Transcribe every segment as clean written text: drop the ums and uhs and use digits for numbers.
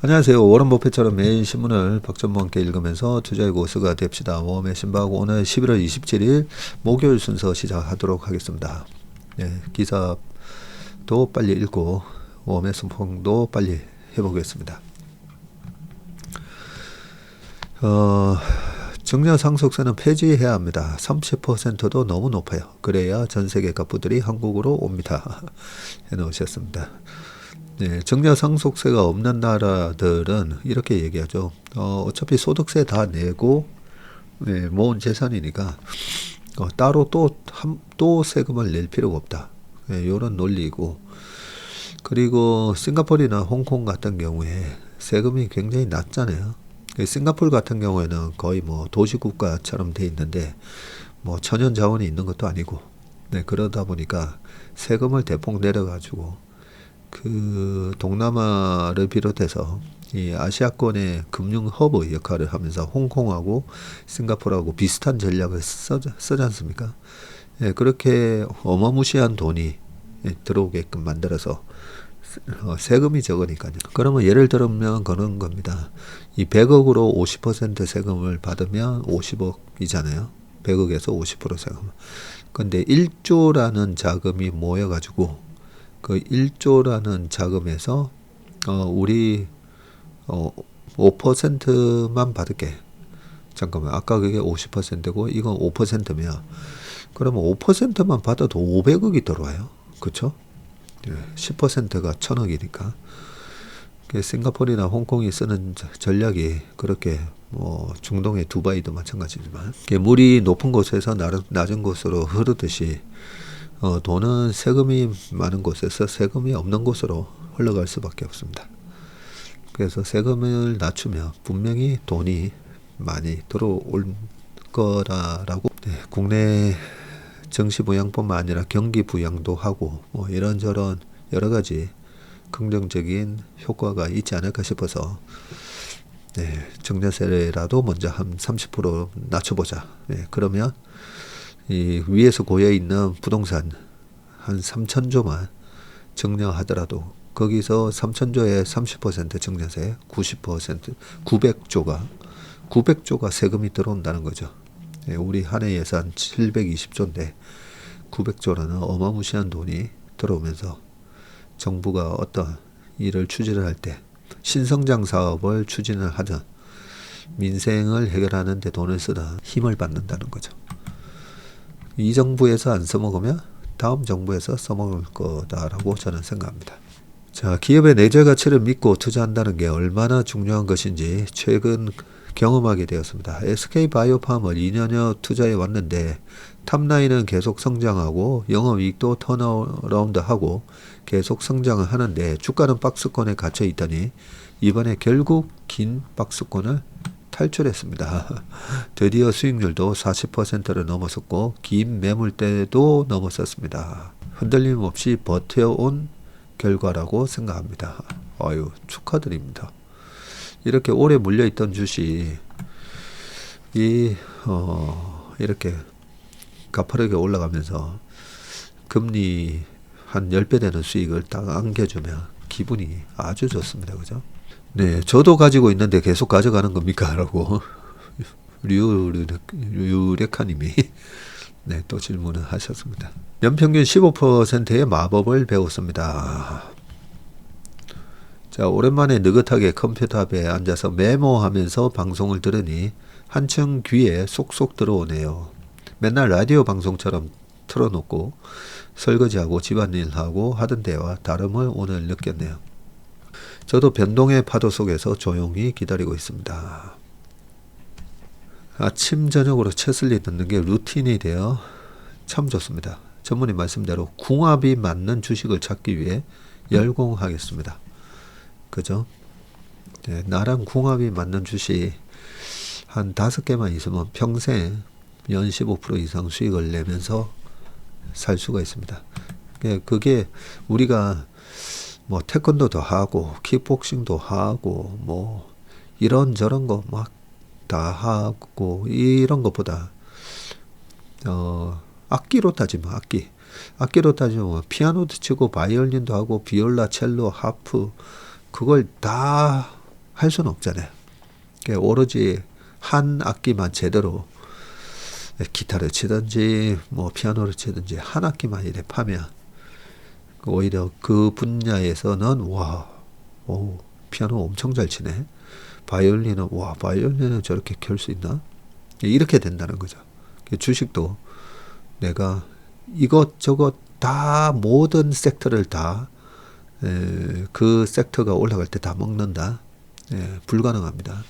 안녕하세요. 워런 버핏처럼 매일 신문을 박전무와 함께 읽으면서 투자의 고수가 됩시다. 웜의 신바하고 오늘 11월 27일 목요일 순서 시작하도록 하겠습니다. 네, 기사도 빨리 읽고 웜의 순풍도 빨리 해보겠습니다. 증여 상속세는 폐지해야 합니다. 30%도 너무 높아요. 그래야 전 세계 갑부들이 한국으로 옵니다. 해놓으셨습니다. 네, 증여 상속세가 없는 나라들은 이렇게 얘기하죠. 어차피 소득세 다 내고 모은 재산이니까 따로 또 세금을 낼 필요가 없다. 이런 논리고, 그리고 싱가포르나 홍콩 같은 경우에 세금이 굉장히 낮잖아요. 싱가포르 같은 경우에는 거의 뭐 도시국가처럼 돼 있는데 뭐 천연 자원이 있는 것도 아니고, 그러다 보니까 세금을 대폭 내려가지고 그 동남아를 비롯해서 이 아시아권의 금융 허브 역할을 하면서 홍콩하고 싱가포르하고 비슷한 전략을 쓰지 않습니까? 그렇게 어마무시한 돈이 들어오게끔 만들어서 세금이 적으니까요. 그러면 예를 들면 그런 겁니다. 이 100억으로 50% 세금을 받으면 50억이잖아요. 100억에서 50% 세금. 근데 1조라는 자금이 모여가지고 그 1조라는 자금에서 우리 5%만 받을게. 잠깐만, 아까 그게 50%고 이건 5%면 그러면 5%만 받아도 500억이 들어와요. 그렇죠? 10%가 1000억이니까. 싱가포르나 홍콩이 쓰는 전략이 그렇게 중동의 두바이도 마찬가지지만 물이 높은 곳에서 낮은 곳으로 흐르듯이 돈은 세금이 많은 곳에서 세금이 없는 곳으로 흘러갈 수밖에 없습니다. 그래서 세금을 낮추면 분명히 돈이 많이 들어올 거라고, 국내 정시 부양뿐만 아니라 경기 부양도 하고 이런저런 여러 가지 긍정적인 효과가 있지 않을까 싶어서 증여세라도 먼저 한 30% 낮춰보자. 그러면 이 위에서 고여있는 부동산 한 3,000조만 증여하더라도 거기서 3,000조에 30% 증여세, 90% 900조가 세금이 들어온다는 거죠. 우리 한 해 예산 720조인데 900조라는 어마무시한 돈이 들어오면서 정부가 어떤 일을 추진을 할 때 신성장 사업을 추진을 하든 민생을 해결하는 데 돈을 쓰든 힘을 받는다는 거죠. 이 정부에서 안 써먹으면 다음 정부에서 써먹을 거다라고 저는 생각합니다. 자, 기업의 내재 가치를 믿고 투자한다는 게 얼마나 중요한 것인지 최근 경험하게 되었습니다. SK바이오팜을 2년여 투자해 왔는데 탑라인은 계속 성장하고 영업이익도 턴어라운드하고 계속 성장을 하는데 주가는 박스권에 갇혀 있더니 이번에 결국 긴 박스권을 탈출했습니다. 드디어 수익률도 40%를 넘어섰고 긴 매물대도 넘어섰습니다. 흔들림 없이 버텨온 결과라고 생각합니다. 아유, 축하드립니다. 이렇게 오래 물려있던 주식이 이렇게 가파르게 올라가면서 금리 한 10배 되는 수익을 딱 안겨주면 기분이 아주 좋습니다. 그죠? 네, 저도 가지고 있는데 계속 가져가는 겁니까? 라고 유레카님이 또 질문을 하셨습니다. 연평균 15%의 마법을 배웠습니다. 자, 오랜만에 느긋하게 컴퓨터 앞에 앉아서 메모하면서 방송을 들으니 한층 귀에 쏙쏙 들어오네요. 맨날 라디오 방송처럼 틀어놓고 설거지하고 집안일하고 하던 때와 다름을 오늘 느꼈네요. 저도 변동의 파도 속에서 조용히 기다리고 있습니다. 아침 저녁으로 채슬리 듣는 게 루틴이 되어 참 좋습니다. 전문의 말씀대로 궁합이 맞는 주식을 찾기 위해 열공하겠습니다. 그죠? 나랑 궁합이 맞는 주식 한 5개만 있으면 평생 연 15% 이상 수익을 내면서 살 수가 있습니다. 그게 우리가 뭐 태권도도 하고 킥복싱도 하고 뭐 이런저런 거 막 다 하고 이런 것보다 악기로 따지면 악기로 따지면 피아노도 치고 바이올린도 하고 비올라, 첼로, 하프 그걸 다 할 수는 없잖아요. 그러니까 오로지 한 악기만 제대로 기타를 치든지 뭐 피아노를 치든지 한 악기만 이래 파면 오히려 그 분야에서는 와, 오, 피아노 엄청 잘 치네. 바이올린은 와, 바이올린은 저렇게 켤 수 있나? 이렇게 된다는 거죠. 주식도 내가 이것저것 다 모든 섹터를 다 그 섹터가 올라갈 때 다 먹는다. 불가능합니다.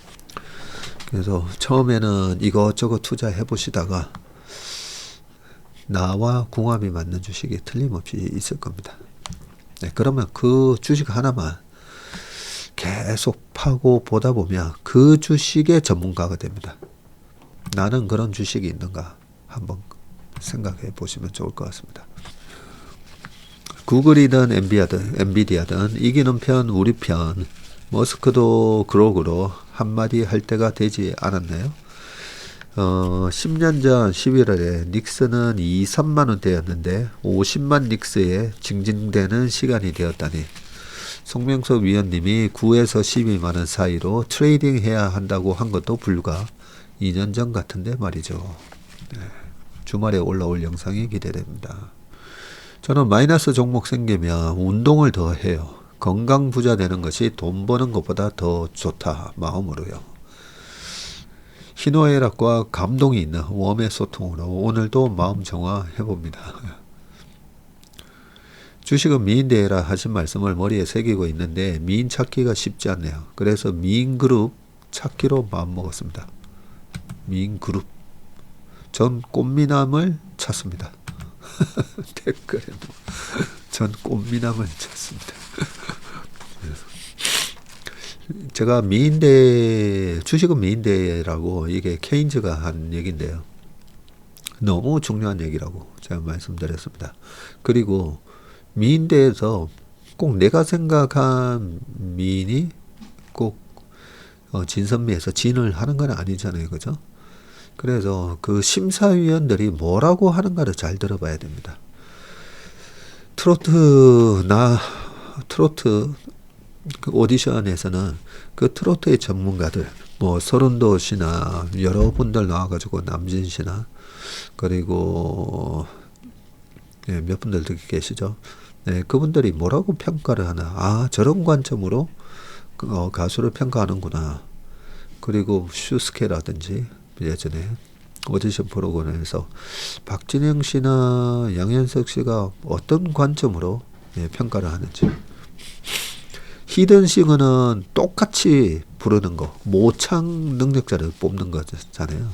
그래서 처음에는 이것저것 투자해 보시다가 나와 궁합이 맞는 주식이 틀림없이 있을 겁니다. 그러면 그 주식 하나만 계속 파고 보다 보면 그 주식의 전문가가 됩니다. 나는 그런 주식이 있는가 한번 생각해 보시면 좋을 것 같습니다. 구글이든 엔비디아든 이기는 편 우리 편. 머스크도 그러고로 한마디 할 때가 되지 않았나요? 10년 전 11월에 닉스는 2, 3만 원대였는데 50만 닉스에 징징대는 시간이 되었다니. 송명석 위원님이 9에서 12만 원 사이로 트레이딩 해야 한다고 한 것도 불과 2년 전 같은데 말이죠. 주말에 올라올 영상이 기대됩니다. 저는 마이너스 종목 생기면 운동을 더 해요. 건강 부자 되는 것이 돈 버는 것보다 더 좋다 마음으로요. 희노애락과 감동이 있는 웜의 소통으로 오늘도 마음 정화해 봅니다. 주식은 미인대회라 하신 말씀을 머리에 새기고 있는데 미인 찾기가 쉽지 않네요. 그래서 미인 그룹 찾기로 마음먹었습니다. 미인 그룹. 전 꽃미남을 찾습니다. 댓글에 전 꽃미남을 찾습니다. 제가 미인대 주식은 미인대라고 이게 케인즈가 한 얘기인데요. 너무 중요한 얘기라고 제가 말씀드렸습니다. 그리고 미인대에서 꼭 내가 생각한 미인이 꼭 진선미에서 진을 하는 건 아니잖아요. 그죠? 그래서 그 심사위원들이 뭐라고 하는가를 잘 들어봐야 됩니다. 트로트 그 오디션에서는 그 트로트의 전문가들 뭐 서른도 씨나 여러분들 나와가지고 남진 씨나 그리고 몇 분들 계시죠. 그분들이 뭐라고 평가를 하나. 아, 저런 관점으로 가수를 평가하는구나. 그리고 슈스케라든지 예전에 오디션 프로그램에서 박진영 씨나 양현석 씨가 어떤 관점으로 평가를 하는지. 히든싱어는 똑같이 부르는 거, 모창 능력자를 뽑는 거잖아요.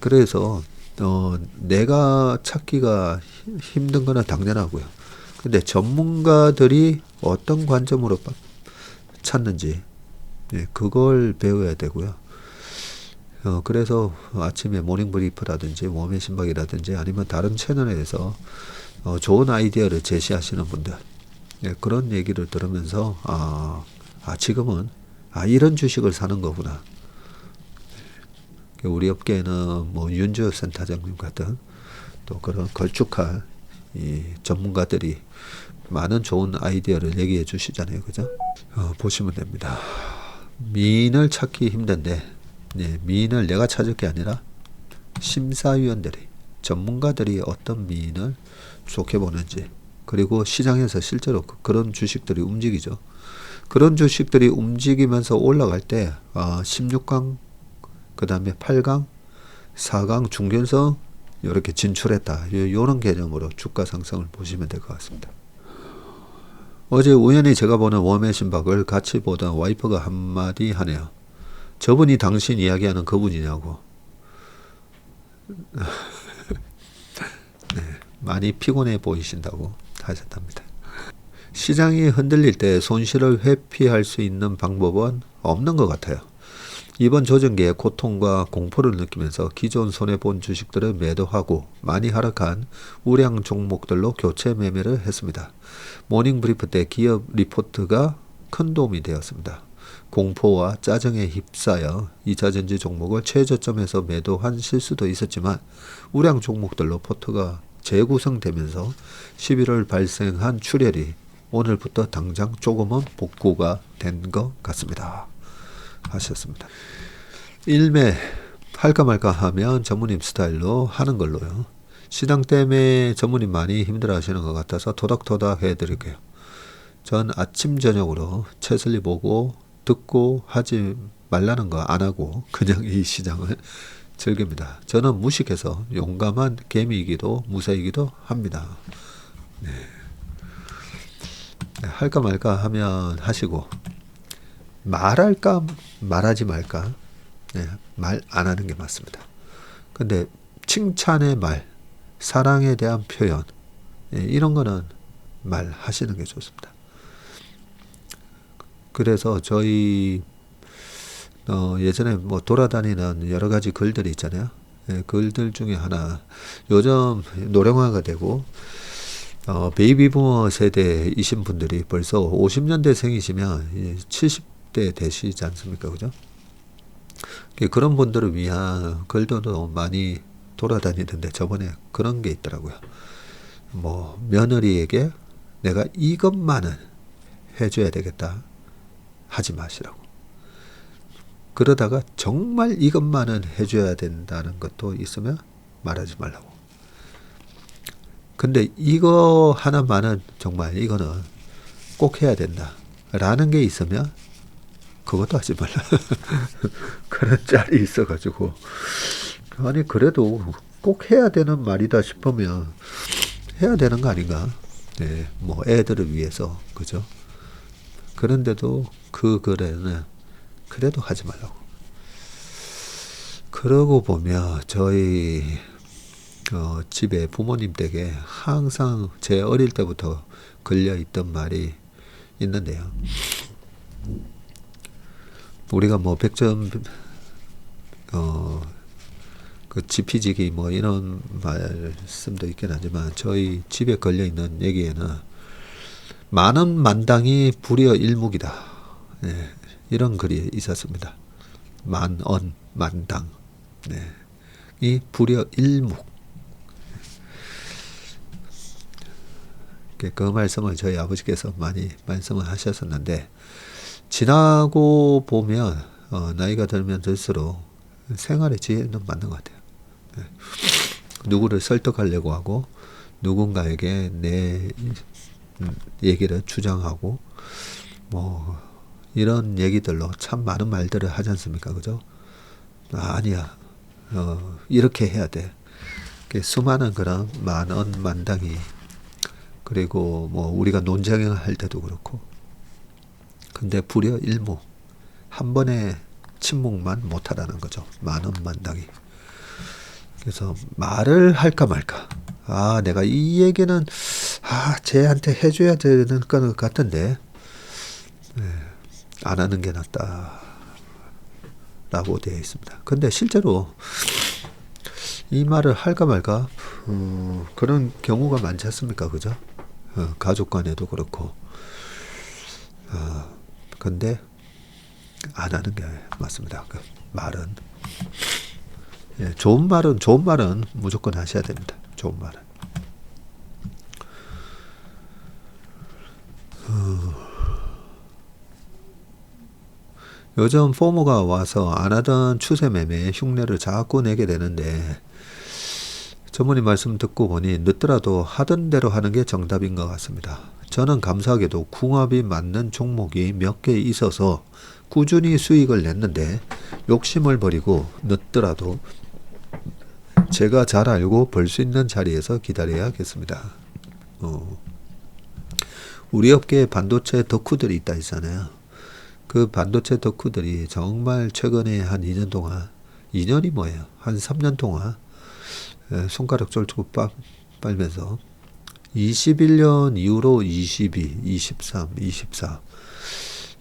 그래서 내가 찾기가 힘든 거는 당연하고요. 근데 전문가들이 어떤 관점으로 찾는지 그걸 배워야 되고요. 그래서 아침에 모닝브리프라든지 웜의 신박이라든지 아니면 다른 채널에서 좋은 아이디어를 제시하시는 분들 그런 얘기를 들으면서 지금은 이런 주식을 사는 거구나. 우리 업계에는 뭐 윤주혁 센터장님 같은 또 그런 걸쭉한 이 전문가들이 많은 좋은 아이디어를 얘기해 주시잖아요. 그죠? 보시면 됩니다. 미인을 찾기 힘든데 미인을 내가 찾을 게 아니라 심사위원들이 전문가들이 어떤 미인을 좋게 보는지 그리고 시장에서 실제로 그런 주식들이 움직이죠. 그런 주식들이 움직이면서 올라갈 때 16강 그 다음에 8강 4강 중견성 이렇게 진출했다. 이런 개념으로 주가 상승을 보시면 될 것 같습니다. 어제 우연히 제가 보는 웜의 신박을 같이 보던 와이프가 한마디 하네요. 저분이 당신 이야기하는 그분이냐고. 많이 피곤해 보이신다고 하셨답니다. 시장이 흔들릴 때 손실을 회피할 수 있는 방법은 없는 것 같아요. 이번 조정기에 고통과 공포를 느끼면서 기존 손해본 주식들을 매도하고 많이 하락한 우량 종목들로 교체 매매를 했습니다. 모닝브리프 때 기업 리포트가 큰 도움이 되었습니다. 공포와 짜증에 휩싸여 2차전지 종목을 최저점에서 매도한 실수도 있었지만 우량 종목들로 포트가 재구성되면서 11월 발생한 출혈이 오늘부터 당장 조금은 복구가 된 것 같습니다. 하셨습니다. 일매 할까 말까 하면 전무님 스타일로 하는 걸로요. 시당 때문에 전무님 많이 힘들어 하시는 것 같아서 토닥토닥 해드릴게요. 전 아침 저녁으로 채슬리 보고 듣고 하지 말라는 거 안 하고 그냥 이 시장을 즐깁니다. 저는 무식해서 용감한 개미이기도 무사이기도 합니다. 네. 할까 말까 하면 하시고 말할까 말하지 말까 네, 말 안 하는 게 맞습니다. 근데 칭찬의 말, 사랑에 대한 표현 네, 이런 거는 말하시는 게 좋습니다. 그래서 저희 예전에 뭐 돌아다니는 여러 가지 글들이 있잖아요. 예, 글들 중에 하나 요즘 노령화가 되고 베이비부머 세대이신 분들이 벌써 50년대생이시면 70대 되시지 않습니까? 그죠? 그런 분들을 위한 글들도 많이 돌아다니는데 저번에 그런 게 있더라고요. 뭐 며느리에게 내가 이것만은 해줘야 되겠다 하지 마시라고. 그러다가 정말 이것만은 해줘야 된다는 것도 있으면 말하지 말라고. 근데 이거 하나만은 정말 이거는 꼭 해야 된다 라는 게 있으면 그것도 하지 말라. 그런 짤이 있어가지고 아니 그래도 꼭 해야 되는 말이다 싶으면 해야 되는 거 아닌가. 네, 뭐 애들을 위해서 그죠. 그런데도 그 글에는 그래도 하지 말라고. 그러고 보면 저희 집에 부모님 댁에 항상 제 어릴 때부터 걸려있던 말이 있는데요. 우리가 뭐 백점 그 지피지기 뭐 이런 말씀도 있긴 하지만 저희 집에 걸려있는 얘기에는 많은 만당이 불여 일묵이다. 네, 이런 글이 있었습니다. 만언 만당 네, 이 불여 일묵 그 말씀을 저희 아버지께서 많이 말씀을 하셨었는데 지나고 보면 나이가 들면 들수록 생활의 지혜는 맞는 것 같아요. 네. 누구를 설득하려고 하고 누군가에게 내 얘기를 주장하고 뭐 이런 얘기들로 참 많은 말들을 하지 않습니까? 그죠? 아니야. 이렇게 해야 돼. 수많은 그런 만언 만당이 그리고 뭐 우리가 논쟁을 할 때도 그렇고 근데 불여 일묵 한 번에 침묵만 못하다는 거죠. 만언 만당이. 그래서 말을 할까 말까. 아 내가 이 얘기는 쟤한테 해줘야 되는 것 같은데 네, 안 하는 게 낫다 라고 되어 있습니다. 근데 실제로 이 말을 할까 말까 그런 경우가 많지 않습니까? 그죠? 가족 간에도 그렇고 근데 안 하는 게 맞습니다. 그 말은 예, 좋은 말은 무조건 하셔야 됩니다. 좋은 말은 요즘 포모가 와서 안 하던 추세 매매 흉내를 자꾸 내게 되는데 전문의 말씀 듣고 보니 늦더라도 하던 대로 하는 게 정답인 것 같습니다. 저는 감사하게도 궁합이 맞는 종목이 몇 개 있어서 꾸준히 수익을 냈는데 욕심을 버리고 늦더라도 제가 잘 알고 벌 수 있는 자리에서 기다려야겠습니다. 우리 업계에 반도체 덕후들이 있다 했잖아요. 그 반도체 덕후들이 정말 최근에 한 2년 동안 2년이 뭐예요? 한 3년 동안 손가락 쫄쫄 빨면서 21년 이후로 22, 23, 24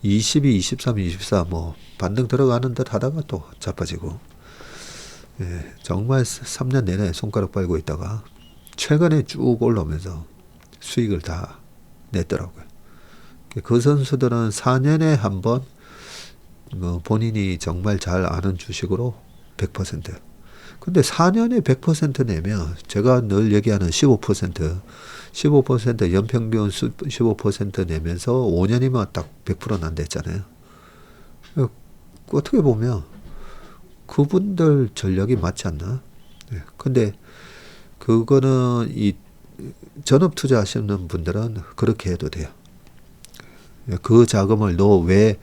22, 23, 24 뭐 반등 들어가는 듯 하다가 또 자빠지고 예, 정말 3년 내내 손가락 빨고 있다가 최근에 쭉 올라오면서 수익을 다 냈더라고요. 그 선수들은 4년에 한 번 본인이 정말 잘 아는 주식으로 100% 근데 4년에 100% 내면 제가 늘 얘기하는 15% 연평균 15% 내면서 5년이면 딱 100% 난댔잖아요. 어떻게 보면 그분들 전략이 맞지 않나? 근데 그거는 이 전업 투자하시는 분들은 그렇게 해도 돼요. 그 자금을 너 왜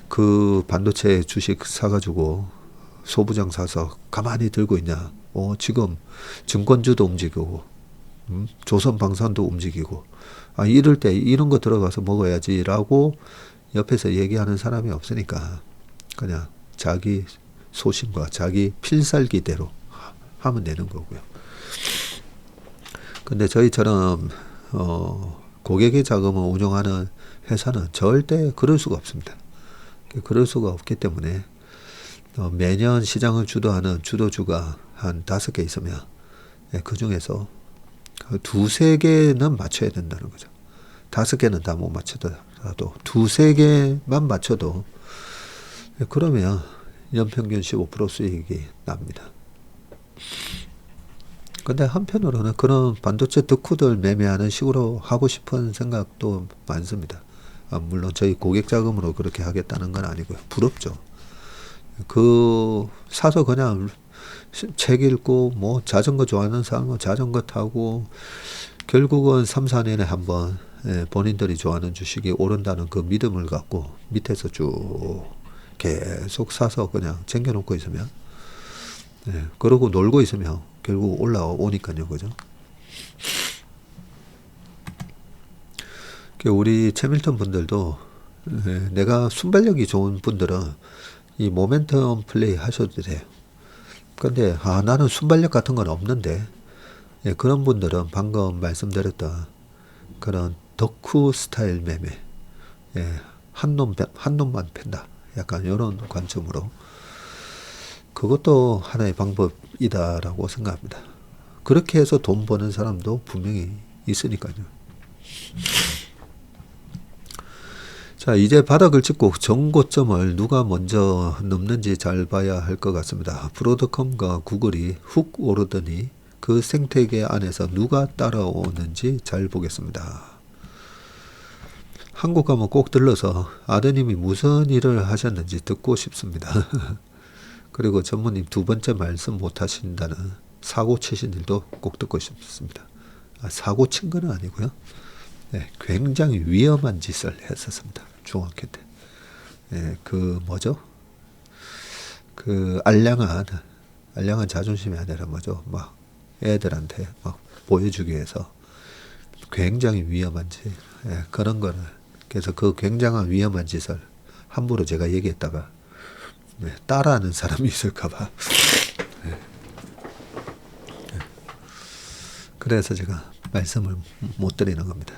그 반도체 주식 사가지고 소부장 사서 가만히 들고 있냐? 지금 증권주도 움직이고, 조선방산도 움직이고, 이럴 때 이런 거 들어가서 먹어야지라고 옆에서 얘기하는 사람이 없으니까 그냥 자기 소신과 자기 필살기대로 하면 되는 거고요. 근데 저희처럼 고객의 자금을 운용하는 회사는 절대 그럴 수가 없습니다. 그럴 수가 없기 때문에 매년 시장을 주도하는 주도주가 한 5개 있으면 그 중에서 2-3개는 맞춰야 된다는 거죠. 5개는 다 못 맞추더라도 2-3개만 맞춰도 그러면 연평균 15% 수익이 납니다. 근데 한편으로는 그런 반도체 덕후들 매매하는 식으로 하고 싶은 생각도 많습니다. 물론 저희 고객 자금으로 그렇게 하겠다는 건 아니고요. 부럽죠. 사서 그냥 책 읽고, 뭐, 자전거 좋아하는 사람은 자전거 타고, 결국은 3-4년에 한번 본인들이 좋아하는 주식이 오른다는 그 믿음을 갖고 밑에서 쭉 계속 사서 그냥 챙겨놓고 있으면, 그러고 놀고 있으면 결국 올라오니까요. 그죠? 우리 채밀턴 분들도 내가 순발력이 좋은 분들은 이 모멘텀 플레이 하셔도 돼요. 근데 나는 순발력 같은 건 없는데 그런 분들은 방금 말씀드렸던 그런 덕후 스타일 매매, 한 놈만 팬다. 약간 이런 관점으로 그것도 하나의 방법이다라고 생각합니다. 그렇게 해서 돈 버는 사람도 분명히 있으니까요. 자, 이제 바닥을 찍고 정고점을 누가 먼저 넘는지 잘 봐야 할 것 같습니다. 브로드컴과 구글이 훅 오르더니 그 생태계 안에서 누가 따라오는지 잘 보겠습니다. 한국 가면 꼭 들러서 아드님이 무슨 일을 하셨는지 듣고 싶습니다. 그리고 전무님 2번째 말씀 못 하신다는 사고 치신 일도 꼭 듣고 싶습니다. 사고 친 건 아니고요. 굉장히 위험한 짓을 했었습니다. 중학교 때. 뭐죠? 알량한 자존심이 아니라 뭐죠? 막 애들한테 막 보여주기 위해서 굉장히 위험한 짓. 그런 거를. 그래서 그 굉장한 위험한 짓을 함부로 제가 얘기했다가 따라하는 사람이 있을까봐. 그래서 제가 말씀을 못 드리는 겁니다.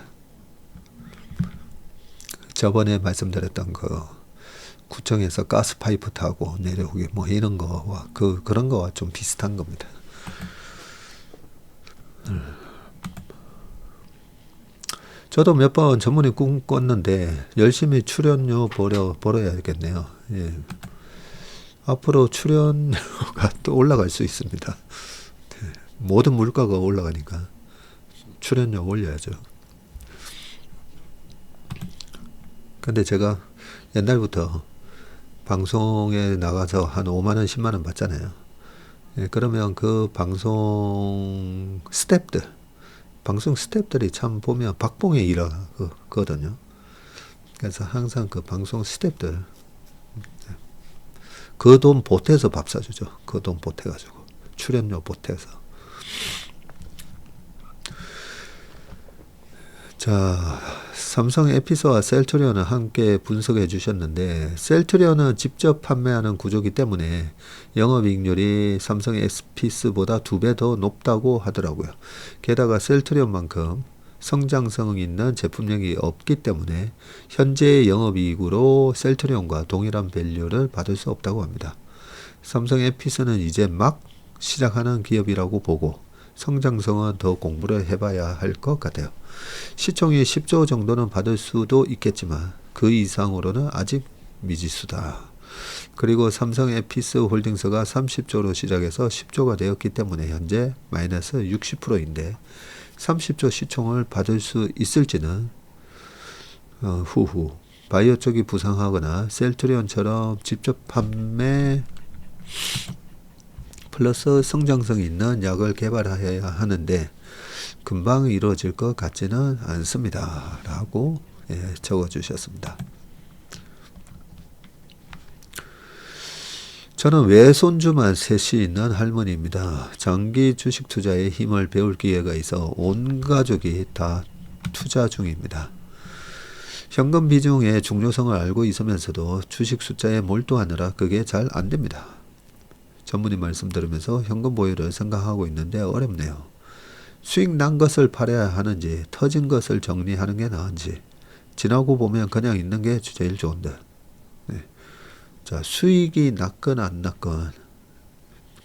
저번에 말씀드렸던 구청에서 가스파이프 타고 내려오기 뭐 이런 거와 그런 거와 좀 비슷한 겁니다. 저도 몇 번 전문의 꿈 꿨는데 열심히 출연료 벌어야겠네요. 앞으로 출연료가 또 올라갈 수 있습니다. 모든 물가가 올라가니까 출연료 올려야죠. 근데 제가 옛날부터 방송에 나가서 한 5만원, 10만원 받잖아요. 그러면 그 방송 스태프들이 참 보면 박봉에 일하거든요. 그래서 항상 그 방송 스태프들 그 돈 보태서 밥 사주죠. 그 돈 보태가지고 출연료 보태서. 자, 삼성 에피스와 셀트리온을 함께 분석해 주셨는데 셀트리온은 직접 판매하는 구조이기 때문에 영업이익률이 삼성 에피스보다 2배 더 높다고 하더라고요. 게다가 셀트리온만큼 성장성 있는 제품력이 없기 때문에 현재의 영업이익으로 셀트리온과 동일한 밸류를 받을 수 없다고 합니다. 삼성 에피스는 이제 막 시작하는 기업이라고 보고 성장성은 더 공부를 해봐야 할 것 같아요. 시총이 10조 정도는 받을 수도 있겠지만 그 이상으로는 아직 미지수다. 그리고 삼성 에피스 홀딩스가 30조로 시작해서 10조가 되었기 때문에 현재 마이너스 60%인데 30조 시총을 받을 수 있을지는 후후 바이오 쪽이 부상하거나 셀트리온처럼 직접 판매 플러스 성장성이 있는 약을 개발해야 하는데 금방 이루어질 것 같지는 않습니다. 라고 적어주셨습니다. 저는 외손주만 셋이 있는 할머니입니다. 장기 주식 투자에 힘을 배울 기회가 있어 온 가족이 다 투자 중입니다. 현금 비중의 중요성을 알고 있으면서도 주식 숫자에 몰두하느라 그게 잘 안됩니다. 전문의 말씀 들으면서 현금 보유를 생각하고 있는데 어렵네요. 수익 난 것을 팔아야 하는지 터진 것을 정리하는 게 나은지 지나고 보면 그냥 있는 게 제일 좋은데 자, 수익이 났건 안 났건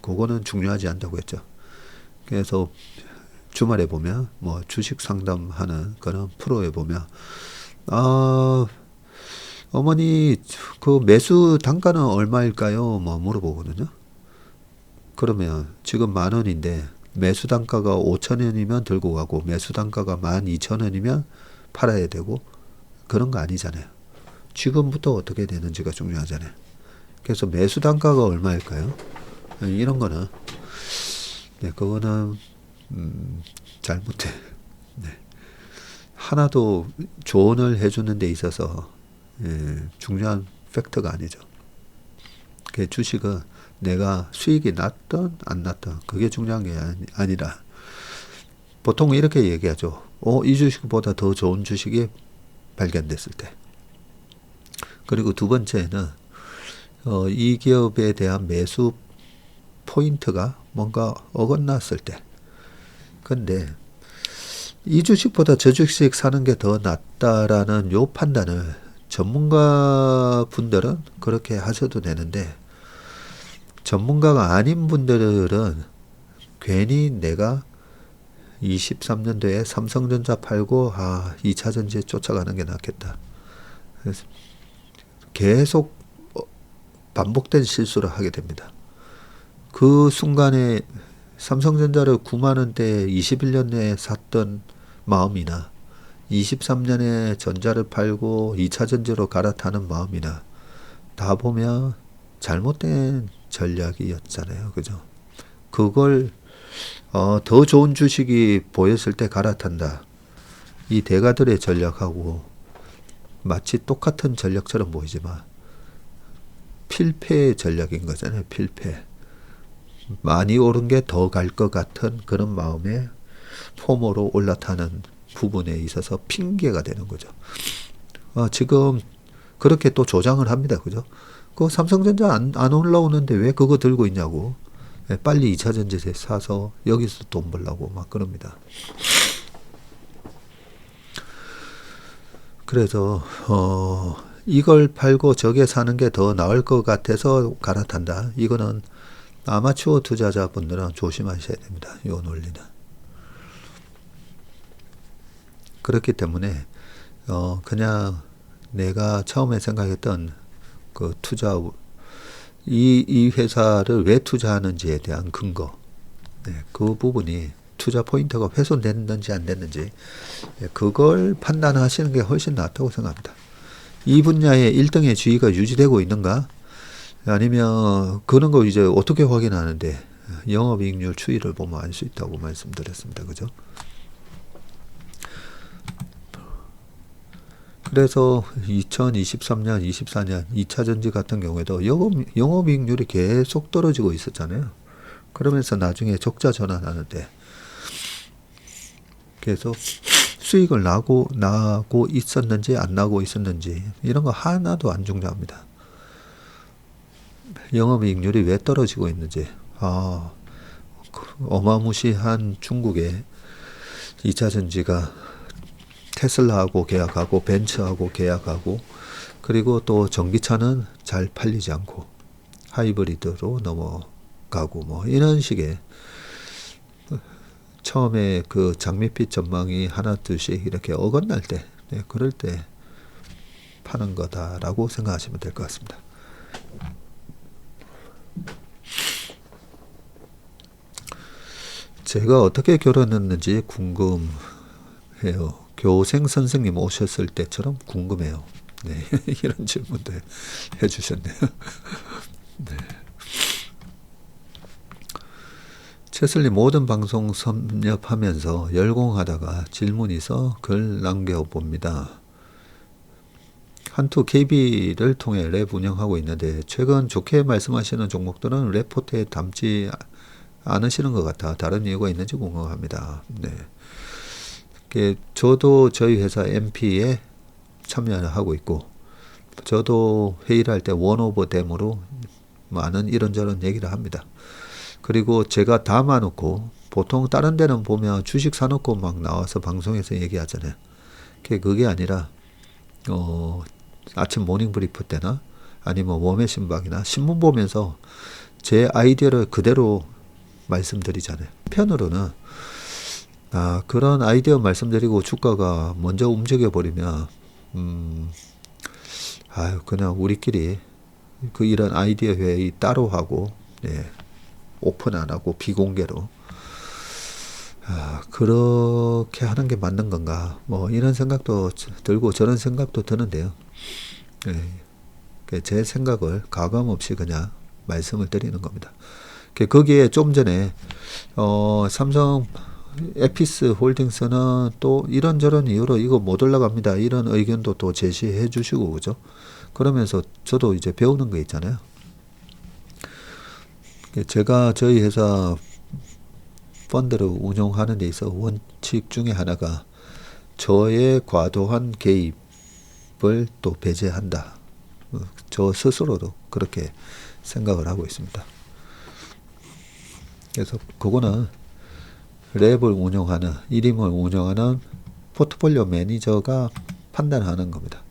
그거는 중요하지 않다고 했죠. 그래서 주말에 보면 뭐 주식 상담하는 그런 프로에 보면 어머니 그 매수 단가는 얼마일까요? 뭐 물어보거든요. 그러면 지금 10,000원인데 매수 단가가 5,000원이면 들고 가고 매수 단가가 12,000원이면 팔아야 되고 그런 거 아니잖아요. 지금부터 어떻게 되는지가 중요하잖아요. 그래서 매수 단가가 얼마일까요? 이런 거는 그거는 잘못해. 하나도 조언을 해주는 데 있어서 중요한 팩터가 아니죠. 그 주식은 내가 수익이 났든 안 났든 그게 중요한 게 아니라 보통 이렇게 얘기하죠. 이 주식보다 더 좋은 주식이 발견됐을 때. 그리고 두 번째는 이 기업에 대한 매수 포인트가 뭔가 어긋났을 때. 근데 이 주식보다 저 주식 사는 게 더 낫다라는 요 판단을 전문가 분들은 그렇게 하셔도 되는데 전문가가 아닌 분들은 괜히 내가 23년도에 삼성전자 팔고 2차전지에 쫓아가는 게 낫겠다. 그래서 계속 반복된 실수를 하게 됩니다. 그 순간에 삼성전자를 9만원대에 21년 내에 샀던 마음이나 23년에 전자를 팔고 2차전지로 갈아타는 마음이나 다 보면 잘못된 전략이었잖아요. 그죠? 그걸 더 좋은 주식이 보였을 때 갈아탄다. 이 대가들의 전략하고 마치 똑같은 전략처럼 보이지만 필패의 전략인 거잖아요. 필패. 많이 오른 게 더 갈 것 같은 그런 마음에 폼으로 올라타는 부분에 있어서 핑계가 되는 거죠. 지금 그렇게 또 조장을 합니다. 그죠? 그 삼성전자 안 올라오는데 왜 그거 들고 있냐고. 빨리 2차전지에 사서 여기서 돈 벌라고 막 그럽니다. 그래서 이걸 팔고 저게 사는 게 더 나을 것 같아서 갈아탄다. 이거는 아마추어 투자자분들은 조심하셔야 됩니다. 이 논리는. 그렇기 때문에 그냥 내가 처음에 생각했던 그 투자 이 회사를 왜 투자하는지에 대한 근거, 그 부분이 투자 포인트가 훼손됐는지 안 됐는지 그걸 판단하시는 게 훨씬 낫다고 생각합니다. 이 분야의 1등의 지위가 유지되고 있는가? 아니면 그런 거 이제 어떻게 확인하는데 영업이익률 추이를 보면 알 수 있다고 말씀드렸습니다. 그죠? 그래서 2023년, 24년 2차전지 같은 경우에도 영업이익률이 계속 떨어지고 있었잖아요. 그러면서 나중에 적자 전환하는데 계속 수익을 나고 있었는지 안 나고 있었는지 이런 거 하나도 안 중요합니다. 영업이익률이 왜 떨어지고 있는지 어마무시한 중국의 2차전지가 테슬라하고 계약하고 벤츠하고 계약하고 그리고 또 전기차는 잘 팔리지 않고 하이브리드로 넘어가고 뭐 이런 식의 처음에 그 장밋빛 전망이 하나 둘씩 이렇게 어긋날 때 그럴 때 파는 거다라고 생각하시면 될 것 같습니다. 제가 어떻게 결혼했는지 궁금해요. 교생 선생님 오셨을 때처럼 궁금해요. 네, 이런 질문도 해주셨네요. 네. 채슬리 모든 방송 섭렵하면서 열공하다가 질문이 있어 글 남겨봅니다. 한투 KB를 통해 랩 운영하고 있는데 최근 좋게 말씀하시는 종목들은 레포트에 담지 않으시는 것 같아 다른 이유가 있는지 궁금합니다. 네. 저도 저희 회사 MP에 참여하고 있고 저도 회의를 할 때 원오버 댐으로 많은 이런저런 얘기를 합니다. 그리고 제가 담아놓고 보통 다른 데는 보면 주식 사놓고 막 나와서 방송에서 얘기하잖아요. 그게 아니라 아침 모닝 브리프 때나 아니면 웜의 신박이나 신문 보면서 제 아이디어를 그대로 말씀드리잖아요. 편으로는 그런 아이디어 말씀드리고 주가가 먼저 움직여 버리면 그냥 우리끼리 이런 아이디어 회의 따로 하고 네, 오픈 안 하고 비공개로 그렇게 하는 게 맞는 건가 뭐 이런 생각도 들고 저런 생각도 드는데요. 네, 제 생각을 가감 없이 그냥 말씀을 드리는 겁니다. 거기에 좀 전에 삼성 에피스 홀딩스는 또 이런저런 이유로 이거 못 올라갑니다 이런 의견도 또 제시해 주시고 그죠. 그러면서 저도 이제 배우는 거 있잖아요. 제가 저희 회사 펀드를 운용하는 데 있어 원칙 중에 하나가 저의 과도한 개입을 또 배제한다. 저 스스로도 그렇게 생각을 하고 있습니다. 그래서 그거는 랩을 운영하는, 이름을 운영하는 포트폴리오 매니저가 판단하는 겁니다.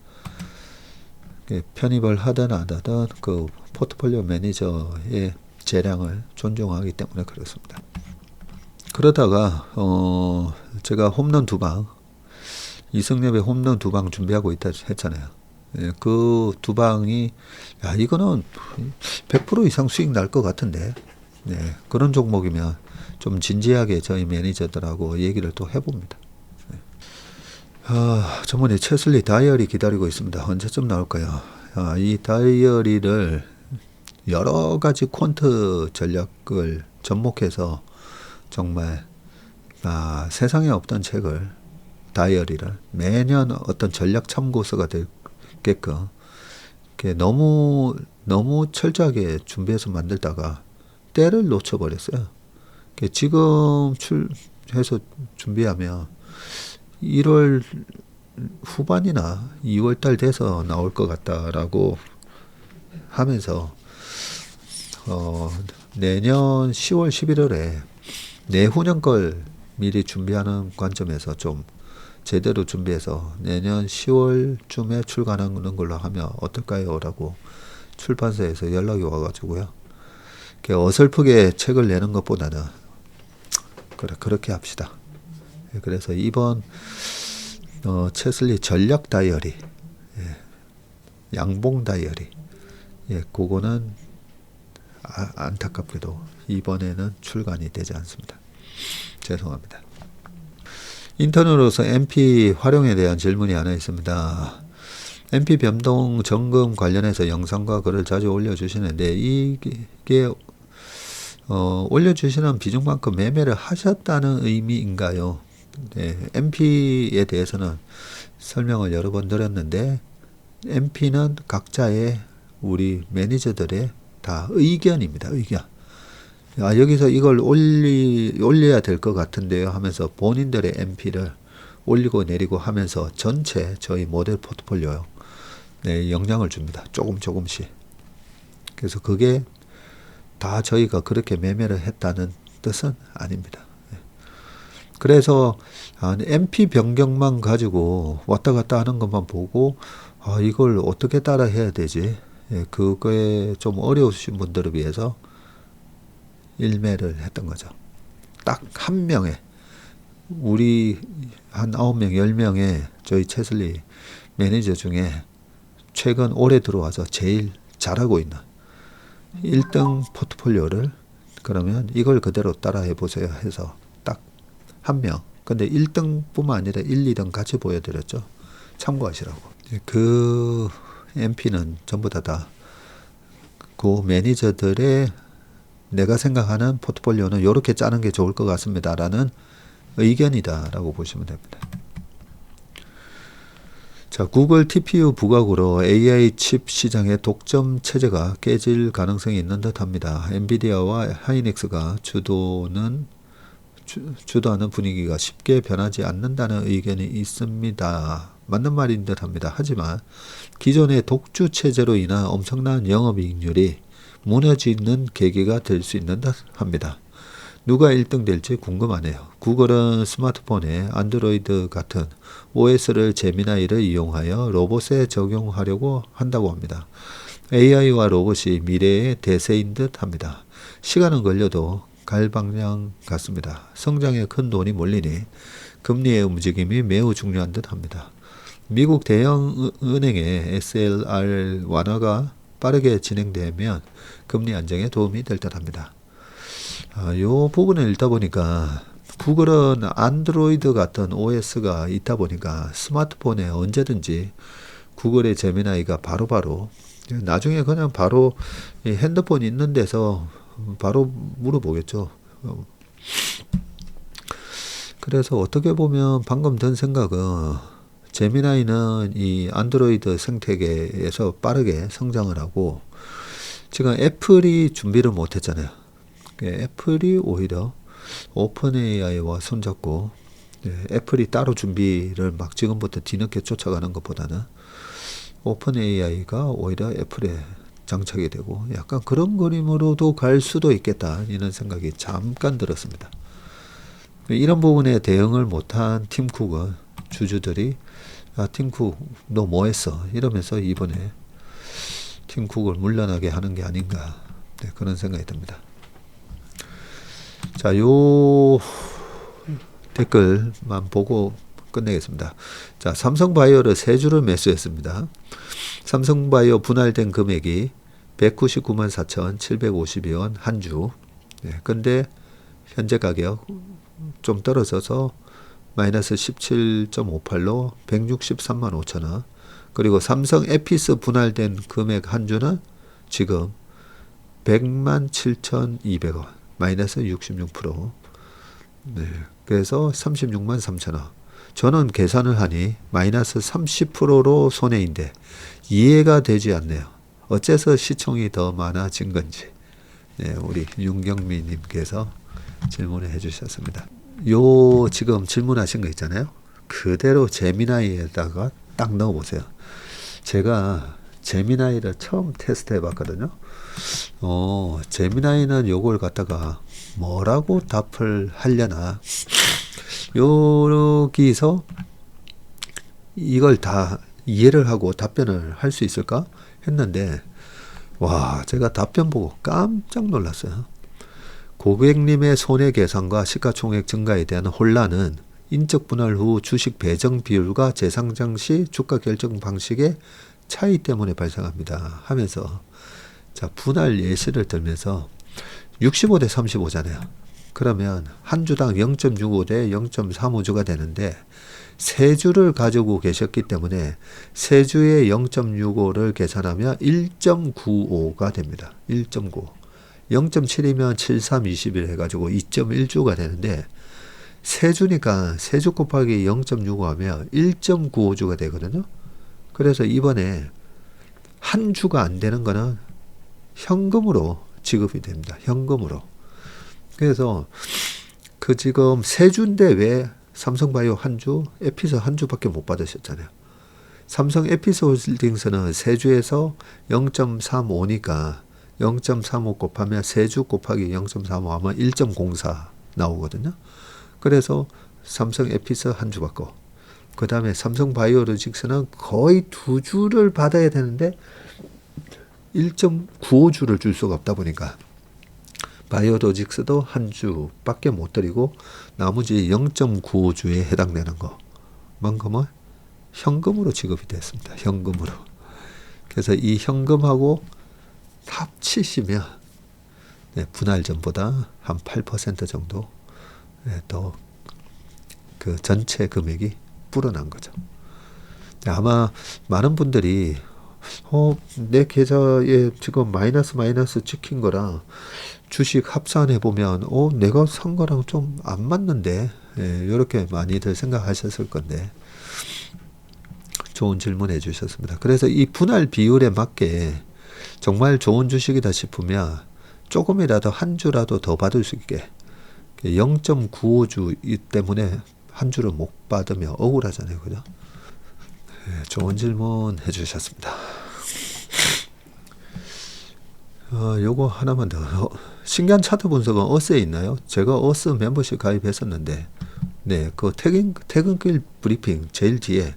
편입을 하든 안 하든 그 포트폴리오 매니저의 재량을 존중하기 때문에 그렇습니다. 그러다가 제가 홈런 2방 이승엽의 홈런 2방 준비하고 있다 했잖아요. 그 2방이 이거는 100% 이상 수익 날 것 같은데 그런 종목이면 좀 진지하게 저희 매니저들하고 얘기를 또 해봅니다. 저번에 채슬리 다이어리 기다리고 있습니다. 언제쯤 나올까요? 이 다이어리를 여러 가지 퀀트 전략을 접목해서 정말 세상에 없던 책을 다이어리를 매년 어떤 전략 참고서가 되게끔 너무 철저하게 준비해서 만들다가 때를 놓쳐버렸어요. 지금 해서 준비하면 1월 후반이나 2월달 돼서 나올 것 같다라고 하면서 내년 10월 11월에 내후년 걸 미리 준비하는 관점에서 좀 제대로 준비해서 내년 10월쯤에 출간하는 걸로 하면 어떨까요? 라고 출판사에서 연락이 와가지고요. 어설프게 책을 내는 것보다는 그렇게 합시다. 그래서 이번 채슬리 전략 다이어리, 양봉 다이어리, 그거는 안타깝게도 이번에는 출간이 되지 않습니다. 죄송합니다. 인턴으로서 MP 활용에 대한 질문이 하나 있습니다. MP 변동 점검 관련해서 영상과 글을 자주 올려주시는데 이게 올려주시는 비중만큼 매매를 하셨다는 의미인가요? MP에 대해서는 설명을 여러 번 드렸는데 MP는 각자의 우리 매니저들의 다 의견입니다. 의견. 여기서 이걸 올려야 될 것 같은데요 하면서 본인들의 MP를 올리고 내리고 하면서 전체 저희 모델 포트폴리오에 영향을 줍니다. 조금씩. 그래서 그게 다 저희가 그렇게 매매를 했다는 뜻은 아닙니다. 그래서 MP 변경만 가지고 왔다 갔다 하는 것만 보고 이걸 어떻게 따라 해야 되지? 그거에 좀 어려우신 분들을 위해서 일매를 했던 거죠. 딱 한 명의 우리 한 9명, 10명의 저희 채슬리 매니저 중에 최근 올해 들어와서 제일 잘하고 있는 1등 포트폴리오를 그러면 이걸 그대로 따라 해보세요 해서 딱 한 명. 근데 1등뿐만 아니라 1, 2등 같이 보여드렸죠. 참고하시라고. 그 MP는 전부 다 그 매니저들의 내가 생각하는 포트폴리오는 이렇게 짜는 게 좋을 것 같습니다 라는 의견이다 라고 보시면 됩니다. 자, 구글 TPU 부각으로 AI 칩 시장의 독점 체제가 깨질 가능성이 있는 듯 합니다. 엔비디아와 하이닉스가 주도하는 분위기가 쉽게 변하지 않는다는 의견이 있습니다. 맞는 말인 듯 합니다. 하지만 기존의 독주 체제로 인한 엄청난 영업이익률이 무너지는 계기가 될 수 있는 듯 합니다. 누가 1등 될지 궁금하네요. 구글은 스마트폰에 안드로이드 같은 OS를 제미나이를 이용하여 로봇에 적용하려고 한다고 합니다. AI와 로봇이 미래의 대세인 듯 합니다. 시간은 걸려도 갈 방향 같습니다. 성장에 큰 돈이 몰리니 금리의 움직임이 매우 중요한 듯 합니다. 미국 대형 은행의 SLR 완화가 빠르게 진행되면 금리 안정에 도움이 될 듯 합니다. 요 부분을 읽다 보니까 구글은 안드로이드 같은 OS가 있다 보니까 스마트폰에 언제든지 구글의 제미나이가 바로바로 나중에 그냥 바로 핸드폰 있는 데서 바로 물어보겠죠. 그래서 어떻게 보면 방금 든 생각은 제미나이는 이 안드로이드 생태계에서 빠르게 성장을 하고 지금 애플이 준비를 못했잖아요. 애플이 오히려 오픈 AI와 손잡고 애플이 따로 준비를 막 지금부터 뒤늦게 쫓아가는 것보다는 오픈 AI가 오히려 애플에 장착이 되고 약간 그런 그림으로도 갈 수도 있겠다 이런 생각이 잠깐 들었습니다. 이런 부분에 대응을 못한 팀쿡은 주주들이 팀쿡 너 뭐했어 이러면서 이번에 팀쿡을 물러나게 하는 게 아닌가 그런 생각이 듭니다. 자, 요 댓글만 보고 끝내겠습니다. 자, 삼성바이오를 3주를 매수했습니다. 삼성바이오 분할된 금액이 199만 4,752원 한 주. 근데 현재 가격 좀 떨어져서 마이너스 17.58로 163만 5천원. 그리고 삼성 에피스 분할된 금액 한 주는 지금 100만 7,200원. 마이너스 66%. 그래서 36만 3천원. 저는 계산을 하니 마이너스 30%로 손해인데 이해가 되지 않네요. 어째서 시총이 더 많아진 건지. 우리 윤경미 님께서 질문을 해주셨습니다. 요 지금 질문하신 거 있잖아요. 그대로 제미나이에다가 딱 넣어보세요. 제가 제미나이를 처음 테스트 해봤거든요. 제미나이는 요걸 갖다가 뭐라고 답을 하려나. 여기서 이걸 다 이해를 하고 답변을 할 수 있을까 했는데 와 제가 답변 보고 깜짝 놀랐어요. 고객님의 손해 계산과 시가총액 증가에 대한 혼란은 인적 분할 후 주식 배정 비율과 재상장 시 주가 결정 방식의 차이 때문에 발생합니다 하면서 자 분할 예시를 들면서 65대 35잖아요. 그러면 한 주당 0.65 대 0.35주가 되는데 세 주를 가지고 계셨기 때문에 세 주에 0.65를 계산하면 1.95가 됩니다. 1.95. 0.7이면 7, 3, 21 해가지고 2.1주가 되는데 세 주니까 세 주 곱하기 0.65 하면 1.95주가 되거든요. 그래서 이번에 한 주가 안 되는 거는 현금으로 지급이 됩니다. 현금으로. 그래서 그 지금 세 주인데 왜 삼성바이오 한 주, 에피스 한 주밖에 못 받으셨잖아요. 삼성 에피스 홀딩스는 세 주에서 0.35니까 0.35 곱하면 세 주 곱하기 0.35 하면 1.04 나오거든요. 그래서 삼성 에피스 한 주 받고 그 다음에 삼성 바이오로직스는 거의 두 주를 받아야 되는데 1.95주를 줄 수가 없다 보니까 바이오로직스도 한 주밖에 못 드리고 나머지 0.95주에 해당되는 것만큼은 현금으로 지급이 됐습니다. 현금으로. 그래서 이 현금하고 합치시면 분할 전보다 한 8% 정도 더 그 전체 금액이 불어난 거죠. 아마 많은 분들이 내 계좌에 지금 마이너스 찍힌 거랑 주식 합산해 보면 내가 산 거랑 좀 안 맞는데 이렇게 많이들 생각하셨을 건데 좋은 질문 해주셨습니다. 그래서 이 분할 비율에 맞게 정말 좋은 주식이다 싶으면 조금이라도 한 주라도 더 받을 수 있게 0.95주 때문에 한 주를 못 받으면 억울하잖아요. 그죠? 좋은 질문 해주셨습니다. 요거 하나만 더. 신기한 차트 분석은 어스에 있나요? 제가 어스 멤버십 가입했었는데, 그 퇴근길 브리핑 제일 뒤에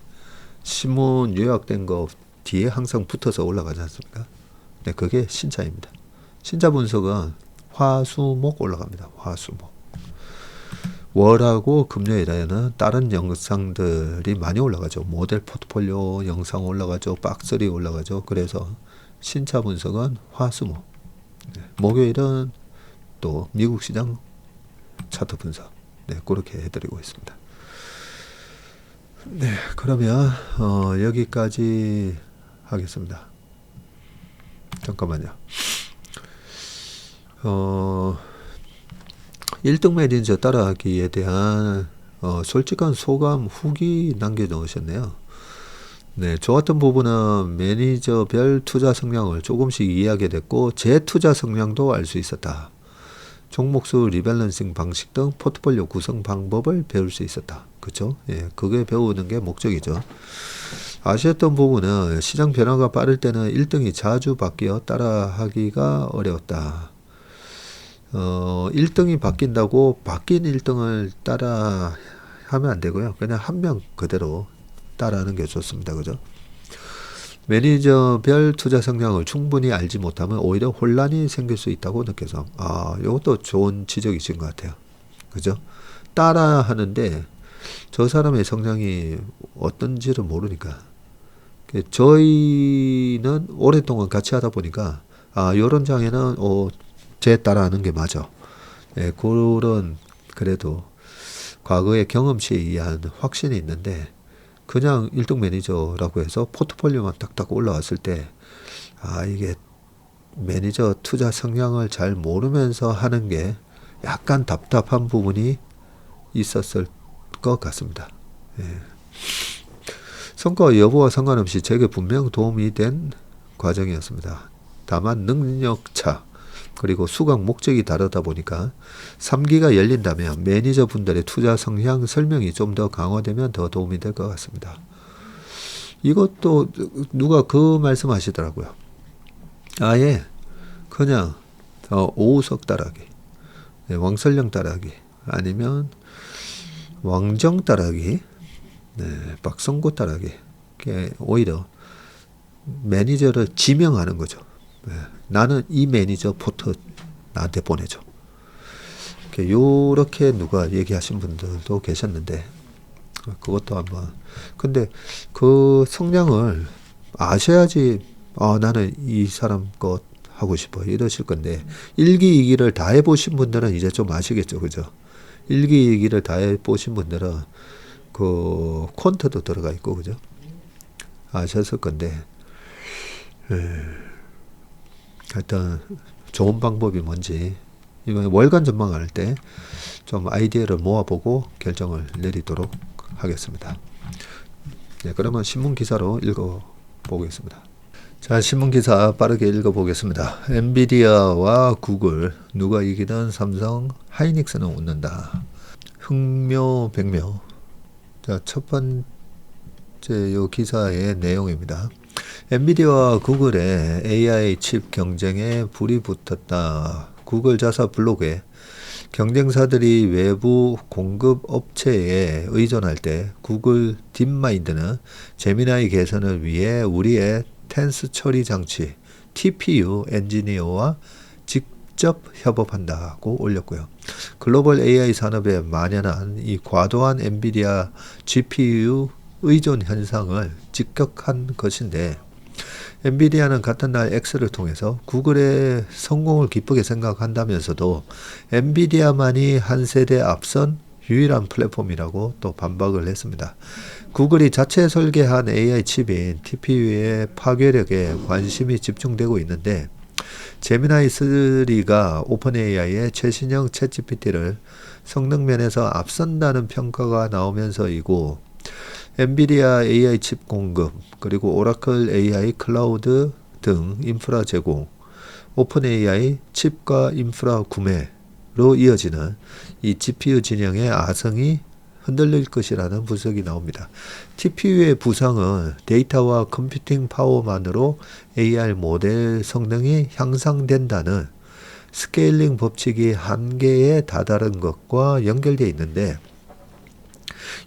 신문 요약된 거 뒤에 항상 붙어서 올라가지 않습니까? 그게 신차입니다. 신차 분석은 화수목 올라갑니다. 화수목. 월하고 금요일에는 다른 영상들이 많이 올라가죠. 모델 포트폴리오 영상 올라가죠. 박스리 올라가죠. 그래서 신차 분석은 화수목. 목요일은 또 미국 시장 차트 분석. 그렇게 해드리고 있습니다. 그러면 여기까지 하겠습니다. 잠깐만요. 1등 매니저 따라하기에 대한 솔직한 소감 후기 남겨놓으셨네요. 좋았던 부분은 매니저별 투자 성향을 조금씩 이해하게 됐고 제 투자 성향도 알 수 있었다. 종목수 리밸런싱 방식 등 포트폴리오 구성 방법을 배울 수 있었다. 그렇죠? 그게 배우는 게 목적이죠. 아쉬웠던 부분은 시장 변화가 빠를 때는 1등이 자주 바뀌어 따라하기가 어려웠다. 1등이 바뀐다고 바뀐 1등을 따라 하면 안 되고요. 그냥 한 명 그대로 따라하는 게 좋습니다. 그죠? 매니저별 투자 성향을 충분히 알지 못하면 오히려 혼란이 생길 수 있다고 느껴서 이것도 좋은 지적이신 것 같아요. 그죠? 따라 하는데 저 사람의 성향이 어떤지를 모르니까 저희는 오랫동안 같이 하다 보니까 요런 장에는 제 따라하는 게 맞아. 그런 그래도 과거의 경험치에 의한 확신이 있는데 그냥 1등 매니저라고 해서 포트폴리오만 딱딱 올라왔을 때 이게 매니저 투자 성향을 잘 모르면서 하는 게 약간 답답한 부분이 있었을 것 같습니다. 성과 여부와 상관없이 제게 분명 도움이 된 과정이었습니다. 다만 능력차 그리고 수강 목적이 다르다 보니까 3기가 열린다면 매니저분들의 투자 성향 설명이 좀 더 강화되면 더 도움이 될 것 같습니다. 이것도 누가 그 말씀 하시더라고요. 아예 그냥 오우석 따라하기, 왕설령 따라하기, 아니면 왕정 따라하기, 박성구 따라하기. 오히려 매니저를 지명하는 거죠. 나는 이 매니저 포트 나한테 보내줘. 요렇게 누가 얘기하신 분들도 계셨는데 그것도 한번 근데 그 성향을 아셔야지 나는 이 사람 것 하고 싶어 이러실 건데 1기 2기를 다 해보신 분들은 이제 좀 아시겠죠. 그죠? 1기 2기를 다 해보신 분들은 그 콘트도 들어가 있고 그죠? 아셨을 건데 하여튼 좋은 방법이 뭔지 이번에 월간 전망을 할 때 좀 아이디어를 모아보고 결정을 내리도록 하겠습니다. 그러면 신문 기사로 읽어보겠습니다. 자, 신문 기사 빠르게 읽어보겠습니다. 엔비디아와 구글 누가 이기든 삼성 하이닉스는 웃는다. 흥묘 백묘. 자, 첫 번째 요 기사의 내용입니다. 엔비디아와 구글의 AI 칩 경쟁에 불이 붙었다. 구글 자사 블로그에 경쟁사들이 외부 공급 업체에 의존할 때 구글 딥마인드는 제미나이 개선을 위해 우리의 텐스 처리 장치 TPU 엔지니어와 직접 협업한다고 올렸고요. 글로벌 AI 산업에 만연한 이 과도한 엔비디아 GPU 의존 현상을 직격한 것인데 엔비디아는 같은 날 X를 통해서 구글의 성공을 기쁘게 생각한다면서도 엔비디아만이 한 세대 앞선 유일한 플랫폼이라고 또 반박을 했습니다. 구글이 자체 설계한 AI 칩인 TPU의 파괴력에 관심이 집중되고 있는데 제미나이 3가 오픈 AI의 최신형 챗GPT를 성능 면에서 앞선다는 평가가 나오면서이고 엔비디아 AI 칩 공급 그리고 오라클 AI 클라우드 등 인프라 제공, 오픈 AI 칩과 인프라 구매로 이어지는 이 GPU 진영의 아성이 흔들릴 것이라는 분석이 나옵니다. TPU의 부상은 데이터와 컴퓨팅 파워만으로 AI 모델 성능이 향상된다는 스케일링 법칙이 한계에 다다른 것과 연결되어 있는데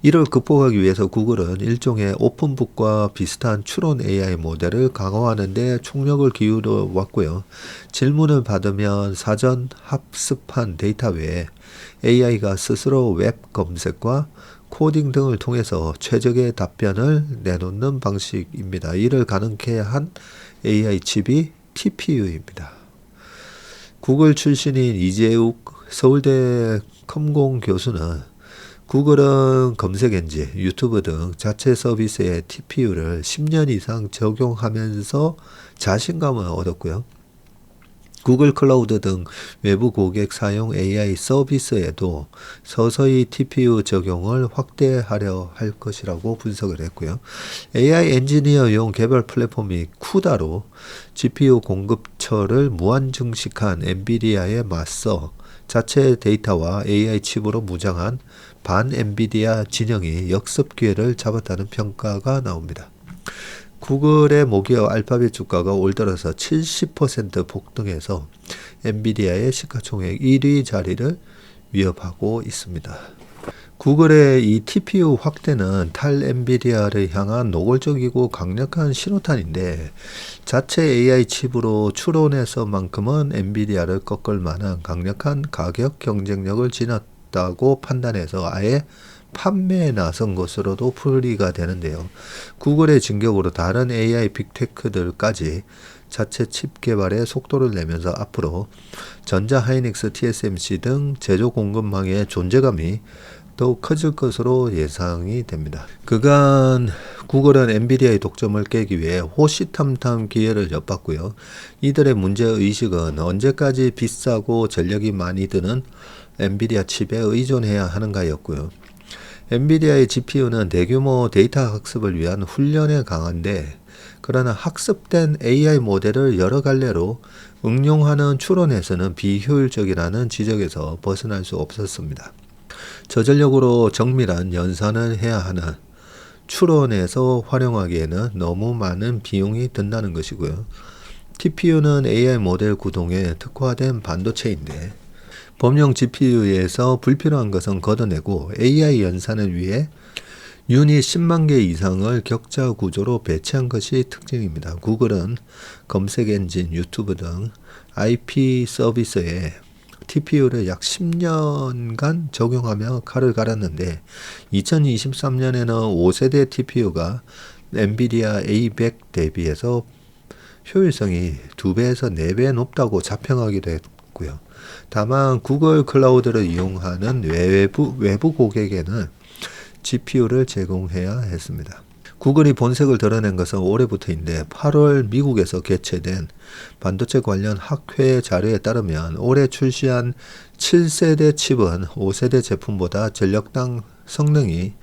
이를 극복하기 위해서 구글은 일종의 오픈북과 비슷한 추론 AI 모델을 강화하는 데 총력을 기울여 왔고요. 질문을 받으면 사전 합습한 데이터 외에 AI가 스스로 웹 검색과 코딩 등을 통해서 최적의 답변을 내놓는 방식입니다. 이를 가능케 한 AI 칩이 TPU입니다. 구글 출신인 이재욱 서울대 컴공 교수는 구글은 검색 엔진, 유튜브 등 자체 서비스에 TPU를 10년 이상 적용하면서 자신감을 얻었고요. 구글 클라우드 등 외부 고객 사용 AI 서비스에도 서서히 TPU 적용을 확대하려 할 것이라고 분석을 했고요. AI 엔지니어용 개발 플랫폼이 쿠다로 GPU 공급처를 무한 증식한 엔비디아에 맞서 자체 데이터와 AI 칩으로 무장한 반 엔비디아 진영이 역습 기회를 잡았다는 평가가 나옵니다. 구글의 모기업 알파벳 주가가 올 들어서 70% 폭등해서 엔비디아의 시가총액 1위 자리를 위협하고 있습니다. 구글의 이 TPU 확대는 탈 엔비디아를 향한 노골적이고 강력한 신호탄인데 자체 AI 칩으로 추론해서만큼은 엔비디아를 꺾을 만한 강력한 가격 경쟁력을 지녔다고 판단해서 아예 판매에 나선 것으로도 풀이가 되는데요. 구글의 진격으로 다른 AI 빅테크들까지 자체 칩 개발에 속도를 내면서 앞으로 전자 하이닉스, TSMC 등 제조 공급망의 존재감이 더욱 커질 것으로 예상이 됩니다. 그간 구글은 엔비디아의 독점을 깨기 위해 호시탐탐 기회를 엿봤고요. 이들의 문제의식은 언제까지 비싸고 전력이 많이 드는 엔비디아 칩에 의존해야 하는가였고요. 엔비디아의 GPU는 대규모 데이터 학습을 위한 훈련에 강한데 그러나 학습된 AI 모델을 여러 갈래로 응용하는 추론에서는 비효율적이라는 지적에서 벗어날 수 없었습니다. 저전력으로 정밀한 연산을 해야 하는 추론에서 활용하기에는 너무 많은 비용이 든다는 것이고요. TPU는 AI 모델 구동에 특화된 반도체인데 범용 GPU에서 불필요한 것은 걷어내고 AI 연산을 위해 유닛 10만 개 이상을 격자 구조로 배치한 것이 특징입니다. 구글은 검색 엔진, 유튜브 등 IP 서비스에 TPU를 약 10년간 적용하며 칼을 갈았는데 2023년에는 5세대 TPU가 엔비디아 A100 대비해서 효율성이 2배에서 4배 높다고 자평하기도 했고요. 다만 구글 클라우드를 이용하는 외부 고객에는 GPU를 제공해야 했습니다. 구글이 본색을 드러낸 것은 올해부터인데 8월 미국에서 개최된 반도체 관련 학회 자료에 따르면 올해 출시한 7세대 칩은 5세대 제품보다 전력당 성능이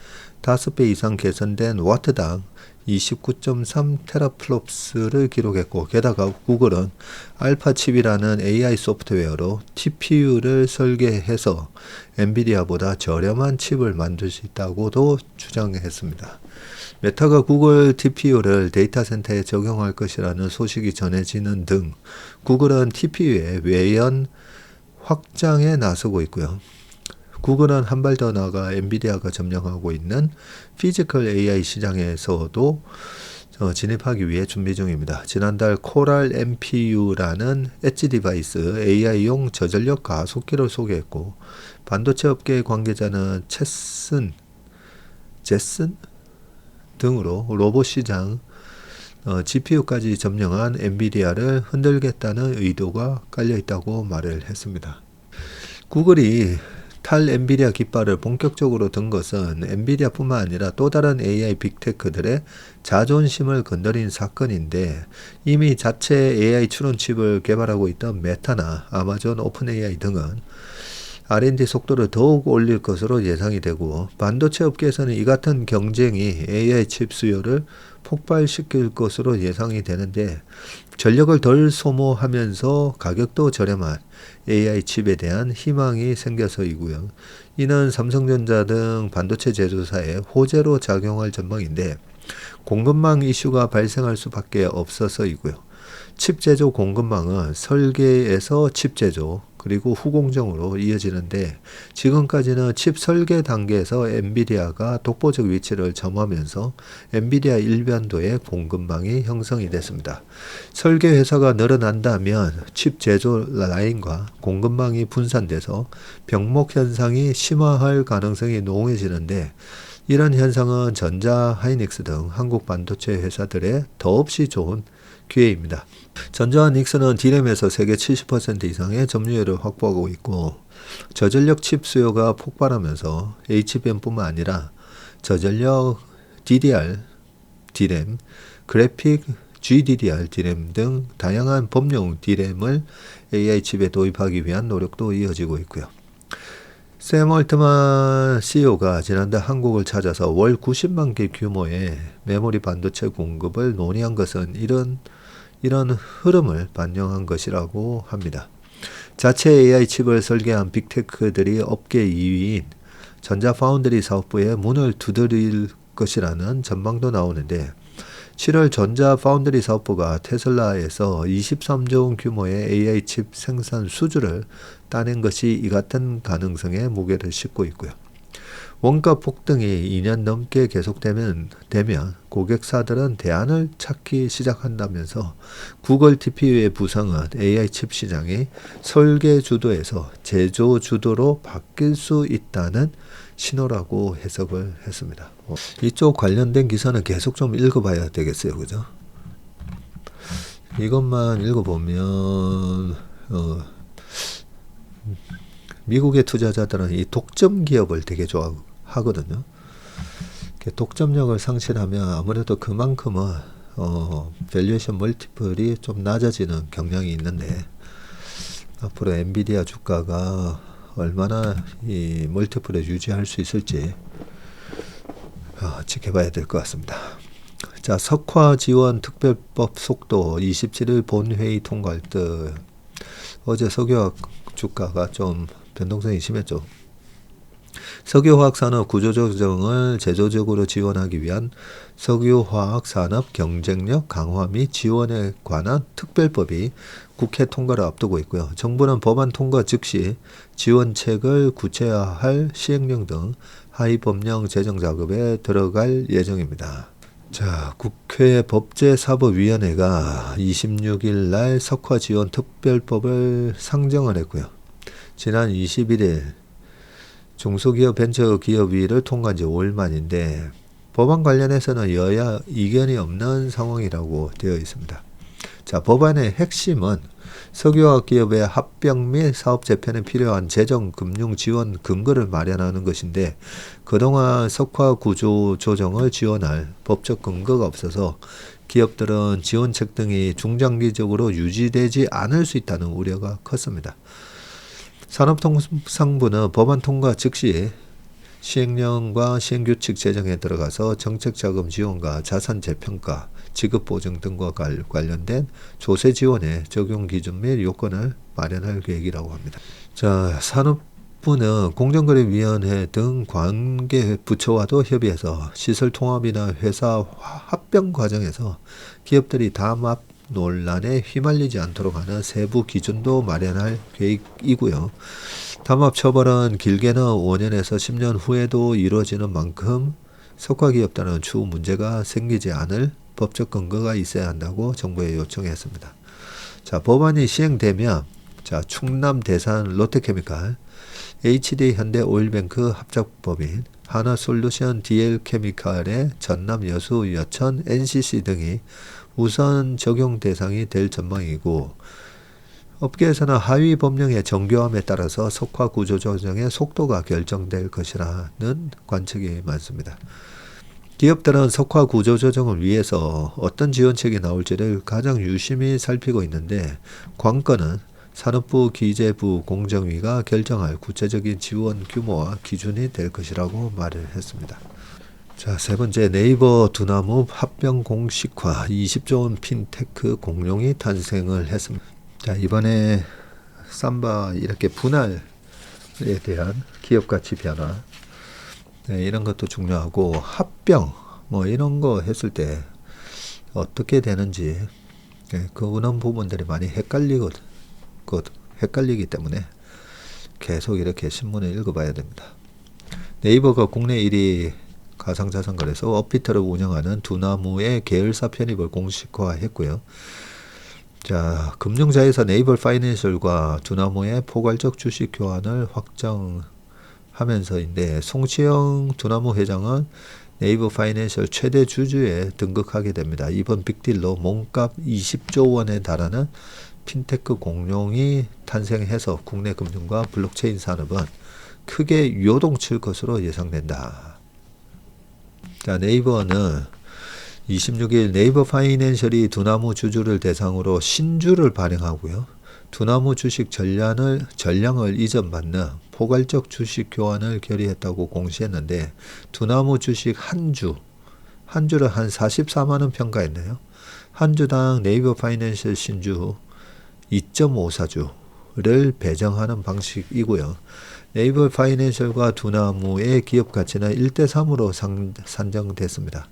5배 이상 개선된 와트당 29.3 테라플롭스를 기록했고 게다가 구글은 알파칩이라는 AI 소프트웨어로 TPU를 설계해서 엔비디아보다 저렴한 칩을 만들 수 있다고도 주장했습니다. 메타가 구글 TPU를 데이터 센터에 적용할 것이라는 소식이 전해지는 등 구글은 TPU의 외연 확장에 나서고 있고요. 구글은 한 발 더 나아가 엔비디아가 점령하고 있는 피지컬 AI 시장에서도 진입하기 위해 준비 중입니다. 지난달 코랄 MPU라는 엣지 디바이스 AI용 저전력 가속기를 소개했고 반도체 업계의 관계자는 제슨 등으로 로봇 시장 GPU까지 점령한 엔비디아를 흔들겠다는 의도가 깔려 있다고 말을 했습니다. 구글이 탈 엔비디아 깃발을 본격적으로 든 것은 엔비디아뿐만 아니라 또 다른 AI 빅테크들의 자존심을 건드린 사건인데, 이미 자체 AI 추론 칩을 개발하고 있던 메타나 아마존 오픈 AI 등은 R&D 속도를 더욱 올릴 것으로 예상이 되고, 반도체 업계에서는 이 같은 경쟁이 AI 칩 수요를 폭발시킬 것으로 예상이 되는데, 전력을 덜 소모하면서 가격도 저렴한 AI 칩에 대한 희망이 생겨서이고요. 이는 삼성전자 등 반도체 제조사에 호재로 작용할 전망인데, 공급망 이슈가 발생할 수밖에 없어서이고요. 칩 제조 공급망은 설계에서 칩 제조, 그리고 후공정으로 이어지는데, 지금까지는 칩 설계 단계에서 엔비디아가 독보적 위치를 점하면서 엔비디아 일변도의 공급망이 형성이 됐습니다. 설계 회사가 늘어난다면 칩 제조 라인과 공급망이 분산돼서 병목 현상이 심화할 가능성이 농후해지는데, 이런 현상은 전자, 하이닉스 등 한국 반도체 회사들의 더없이 좋은 기회입니다. 전자와 닉스는 D램에서 세계 70% 이상의 점유율을 확보하고 있고, 저전력 칩 수요가 폭발하면서 HBM뿐만 아니라 저전력 DDR D램, 그래픽 GDDR D램 등 다양한 범용 D램을 AI 칩에 도입하기 위한 노력도 이어지고 있고요. 샘 얼트만 CEO가 지난달 한국을 찾아서 월 90만 개 규모의 메모리 반도체 공급을 논의한 것은 이런 흐름을 반영한 것이라고 합니다. 자체 AI 칩을 설계한 빅테크들이 업계 2위인 전자 파운드리 사업부에 문을 두드릴 것이라는 전망도 나오는데, 7월 전자 파운드리 사업부가 테슬라에서 23조 원 규모의 AI 칩 생산 수주를 따낸 것이 이 같은 가능성에 무게를 싣고 있고요. 원가 폭등이 2년 넘게 계속되면 고객사들은 대안을 찾기 시작한다면서, 구글 TPU의 부상은 AI 칩 시장이 설계 주도에서 제조 주도로 바뀔 수 있다는 신호라고 해석을 했습니다. 이쪽 관련된 기사는 계속 좀 읽어봐야 되겠어요, 그죠? 이것만 읽어보면 미국의 투자자들은 이 독점 기업을 되게 좋아하거든요. 독점력을 상실하면 아무래도 그만큼은 밸류에이션 멀티플이 좀 낮아지는 경향이 있는데, 앞으로 엔비디아 주가가 얼마나 이 멀티플을 유지할 수 있을지 지켜봐야 될 것 같습니다. 자, 석화 지원 특별법 속도 27일 본회의 통과할 듯. 어제 석유화학 주가가 좀 변동성이 심했죠. 석유화학 산업 구조조정을 제도적으로 지원하기 위한 석유화학 산업 경쟁력 강화 및 지원에 관한 특별법이 국회 통과를 앞두고 있고요. 정부는 법안 통과 즉시 지원책을 구체화할 시행령 등 하위 법령 제정 작업에 들어갈 예정입니다. 자, 국회 법제사법위원회가 26일 날 석화 지원 특별법을 상정을 했고요. 지난 21일 중소기업 벤처기업위를 통과한 지 5일 만인데, 법안 관련해서는 여야 이견이 없는 상황이라고 되어 있습니다. 자, 법안의 핵심은 석유화학 기업의 합병 및 사업 재편에 필요한 재정 금융 지원 근거를 마련하는 것인데, 그동안 석화 구조 조정을 지원할 법적 근거가 없어서 기업들은 지원책 등이 중장기적으로 유지되지 않을 수 있다는 우려가 컸습니다. 산업통상부는 법안 통과 즉시 시행령과 시행규칙 제정에 들어가서 정책자금 지원과 자산 재평가, 지급보증 등과 관련된 조세 지원의 적용 기준 및 요건을 마련할 계획이라고 합니다. 자, 산업부는 공정거래위원회 등 관계 부처와도 협의해서 시설 통합이나 회사 합병 과정에서 기업들이 담합 논란에 휘말리지 않도록 하는 세부 기준도 마련할 계획이고요. 담합 처벌은 길게는 5년에서 10년 후에도 이루어지는 만큼 석화기업단은 추후 문제가 생기지 않을 법적 근거가 있어야 한다고 정부에 요청했습니다. 자, 법안이 시행되면 충남 대산 롯데케미칼, HD 현대 오일뱅크 합작법인 하나솔루션 DL케미칼의 전남 여수 여천 NCC 등이 우선 적용 대상이 될 전망이고, 업계에서는 하위 법령의 정교함에 따라서 석화 구조 조정의 속도가 결정될 것이라는 관측이 많습니다. 기업들은 석화 구조 조정을 위해서 어떤 지원책이 나올지를 가장 유심히 살피고 있는데, 관건은 산업부, 기재부, 공정위가 결정할 구체적인 지원 규모와 기준이 될 것이라고 말을 했습니다. 자, 세 번째, 네이버 두나무 합병 공식화 20조 원 핀테크 공룡이 탄생을 했습니다. 자, 이번에 삼바 이렇게 분할에 대한 기업 가치 변화, 네, 이런 것도 중요하고, 합병 뭐 이런 거 했을 때 어떻게 되는지, 네, 그런 부분들이 많이 헷갈리기 때문에 계속 이렇게 신문을 읽어봐야 됩니다. 네이버가 국내 1위 가상자산 거래소 업비트를 운영하는 두나무의 계열사 편입을 공식화했고요. 자, 금융자에서 네이버 파이낸셜과 두나무의 포괄적 주식 교환을 확정하면서인데, 송치영 두나무 회장은 네이버 파이낸셜 최대 주주에 등극하게 됩니다. 이번 빅딜로 몸값 20조 원에 달하는 핀테크 공룡이 탄생해서 국내 금융과 블록체인 산업은 크게 요동칠 것으로 예상된다. 자, 네이버는 26일 네이버 파이낸셜이 두나무 주주를 대상으로 신주를 발행하고요. 두나무 주식 전량을 이전받는 포괄적 주식 교환을 결의했다고 공시했는데, 두나무 주식 한 주를 한 44만원 평가했네요. 한 주당 네이버 파이낸셜 신주 2.54주를 배정하는 방식이고요. 네이버 파이낸셜과 두나무의 기업 가치는 1대3으로 산정됐습니다.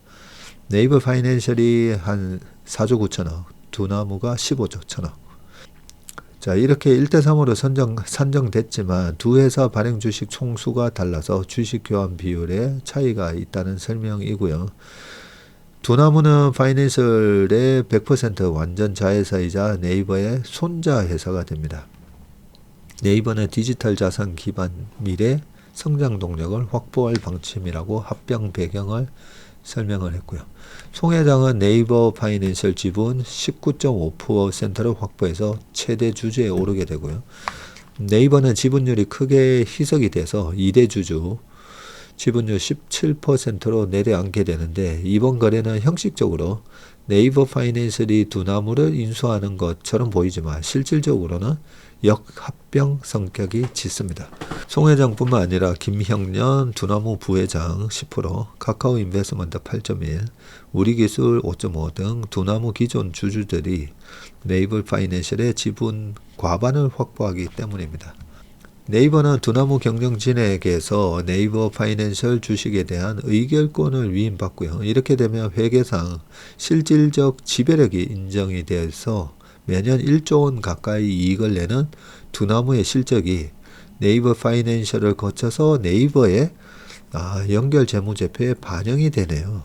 네이버 파이낸셜이 한 4조 9천억, 두나무가 15조 1천억. 자, 이렇게 1대3으로 산정됐지만 두 회사 발행 주식 총수가 달라서 주식 교환 비율에 차이가 있다는 설명이고요. 두나무는 파이낸셜의 100% 완전 자회사이자 네이버의 손자 회사가 됩니다. 네이버는 디지털 자산 기반 미래 성장 동력을 확보할 방침이라고 합병 배경을 설명을 했고요. 송 회장은 네이버 파이낸셜 지분 19.5%를 확보해서 최대 주주에 오르게 되고요. 네이버는 지분율이 크게 희석이 돼서 2대 주주 지분율 17%로 내려앉게 되는데, 이번 거래는 형식적으로 네이버 파이낸셜이 두나무를 인수하는 것처럼 보이지만 실질적으로는 역합병 성격이 짙습니다. 송 회장뿐만 아니라 김형년 두나무 부회장 10%, 카카오 인베스먼트 8.1, 우리기술 5.5 등 두나무 기존 주주들이 네이버 파이낸셜의 지분 과반을 확보하기 때문입니다. 네이버는 두나무 경영진에게서 네이버 파이낸셜 주식에 대한 의결권을 위임받고요. 이렇게 되면 회계상 실질적 지배력이 인정이 돼서 매년 1조 원 가까이 이익을 내는 두나무의 실적이 네이버 파이낸셜을 거쳐서 네이버의 연결 재무제표에 반영이 되네요.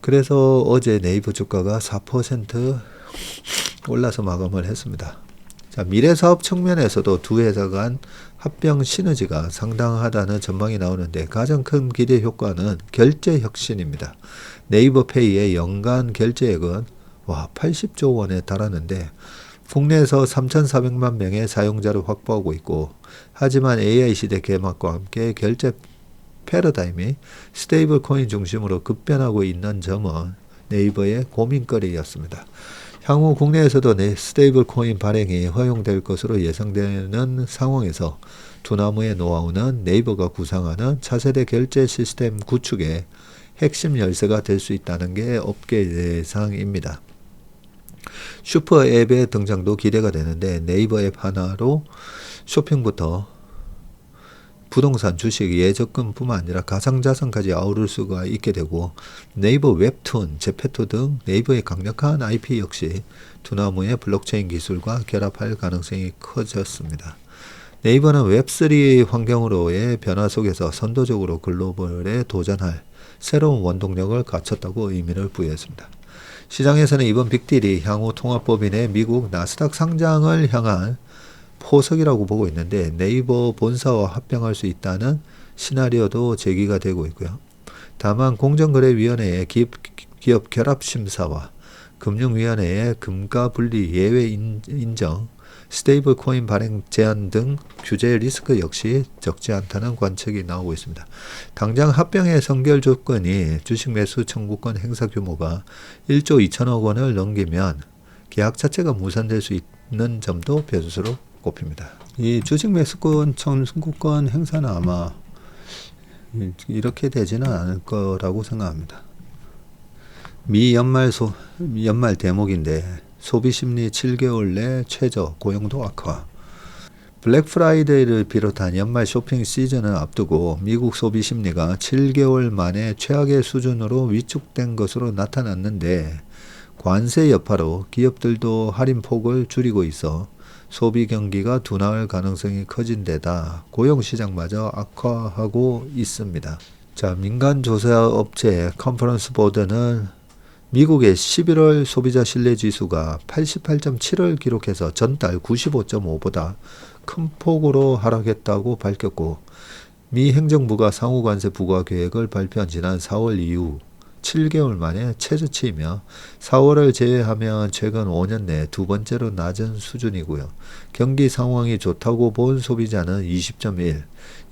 그래서 어제 네이버 주가가 4% 올라서 마감을 했습니다. 자, 미래사업 측면에서도 두 회사 간 합병 시너지가 상당하다는 전망이 나오는데, 가장 큰 기대 효과는 결제 혁신입니다. 네이버페이의 연간 결제액은 80조 원에 달하는데, 국내에서 3,400만 명의 사용자를 확보하고 있고, 하지만 AI 시대 개막과 함께 결제 패러다임이 스테이블 코인 중심으로 급변하고 있는 점은 네이버의 고민거리였습니다. 향후 국내에서도 스테이블 코인 발행이 허용될 것으로 예상되는 상황에서 두나무의 노하우는 네이버가 구상하는 차세대 결제 시스템 구축의 핵심 열쇠가 될 수 있다는 게 업계 예상입니다. 슈퍼 앱의 등장도 기대가 되는데, 네이버 앱 하나로 쇼핑부터 부동산, 주식, 예적금뿐만 아니라 가상자산까지 아우를 수가 있게 되고, 네이버 웹툰, 제페토 등 네이버의 강력한 IP 역시 두나무의 블록체인 기술과 결합할 가능성이 커졌습니다. 네이버는 웹3 환경으로의 변화 속에서 선도적으로 글로벌에 도전할 새로운 원동력을 갖췄다고 의미를 부여했습니다. 시장에서는 이번 빅딜이 향후 통합법인의 미국 나스닥 상장을 향한 포석이라고 보고 있는데, 네이버 본사와 합병할 수 있다는 시나리오도 제기가 되고 있고요. 다만 공정거래위원회의 기업 결합심사와 금융위원회의 금가 분리 예외 인정, 스테이블 코인 발행 제한 등 규제 리스크 역시 적지 않다는 관측이 나오고 있습니다. 당장 합병의 선결 조건이 주식 매수 청구권 행사 규모가 1조 2천억 원을 넘기면 계약 자체가 무산될 수 있는 점도 변수로 꼽힙니다. 이 주식 매수권 청구권 행사는 아마 이렇게 되지는 않을 거라고 생각합니다. 미 연말 대목인데 소비심리 7개월 내 최저 고용도 악화. 블랙 프라이데이를 비롯한 연말 쇼핑 시즌을 앞두고 미국 소비심리가 7개월 만에 최악의 수준으로 위축된 것으로 나타났는데 관세 여파로 기업들도 할인 폭을 줄이고 있어 소비 경기가 둔화할 가능성이 커진 데다 고용시장마저 악화하고 있습니다. 자, 민간 조사 업체 컨퍼런스 보드는 미국의 11월 소비자 신뢰 지수가 88.7을 기록해서 전달 95.5보다 큰 폭으로 하락했다고 밝혔고, 미 행정부가 상호관세 부과 계획을 발표한 지난 4월 이후 7개월 만에 최저치이며 4월을 제외하면 최근 5년 내 두 번째로 낮은 수준이고요. 경기 상황이 좋다고 본 소비자는 20.1,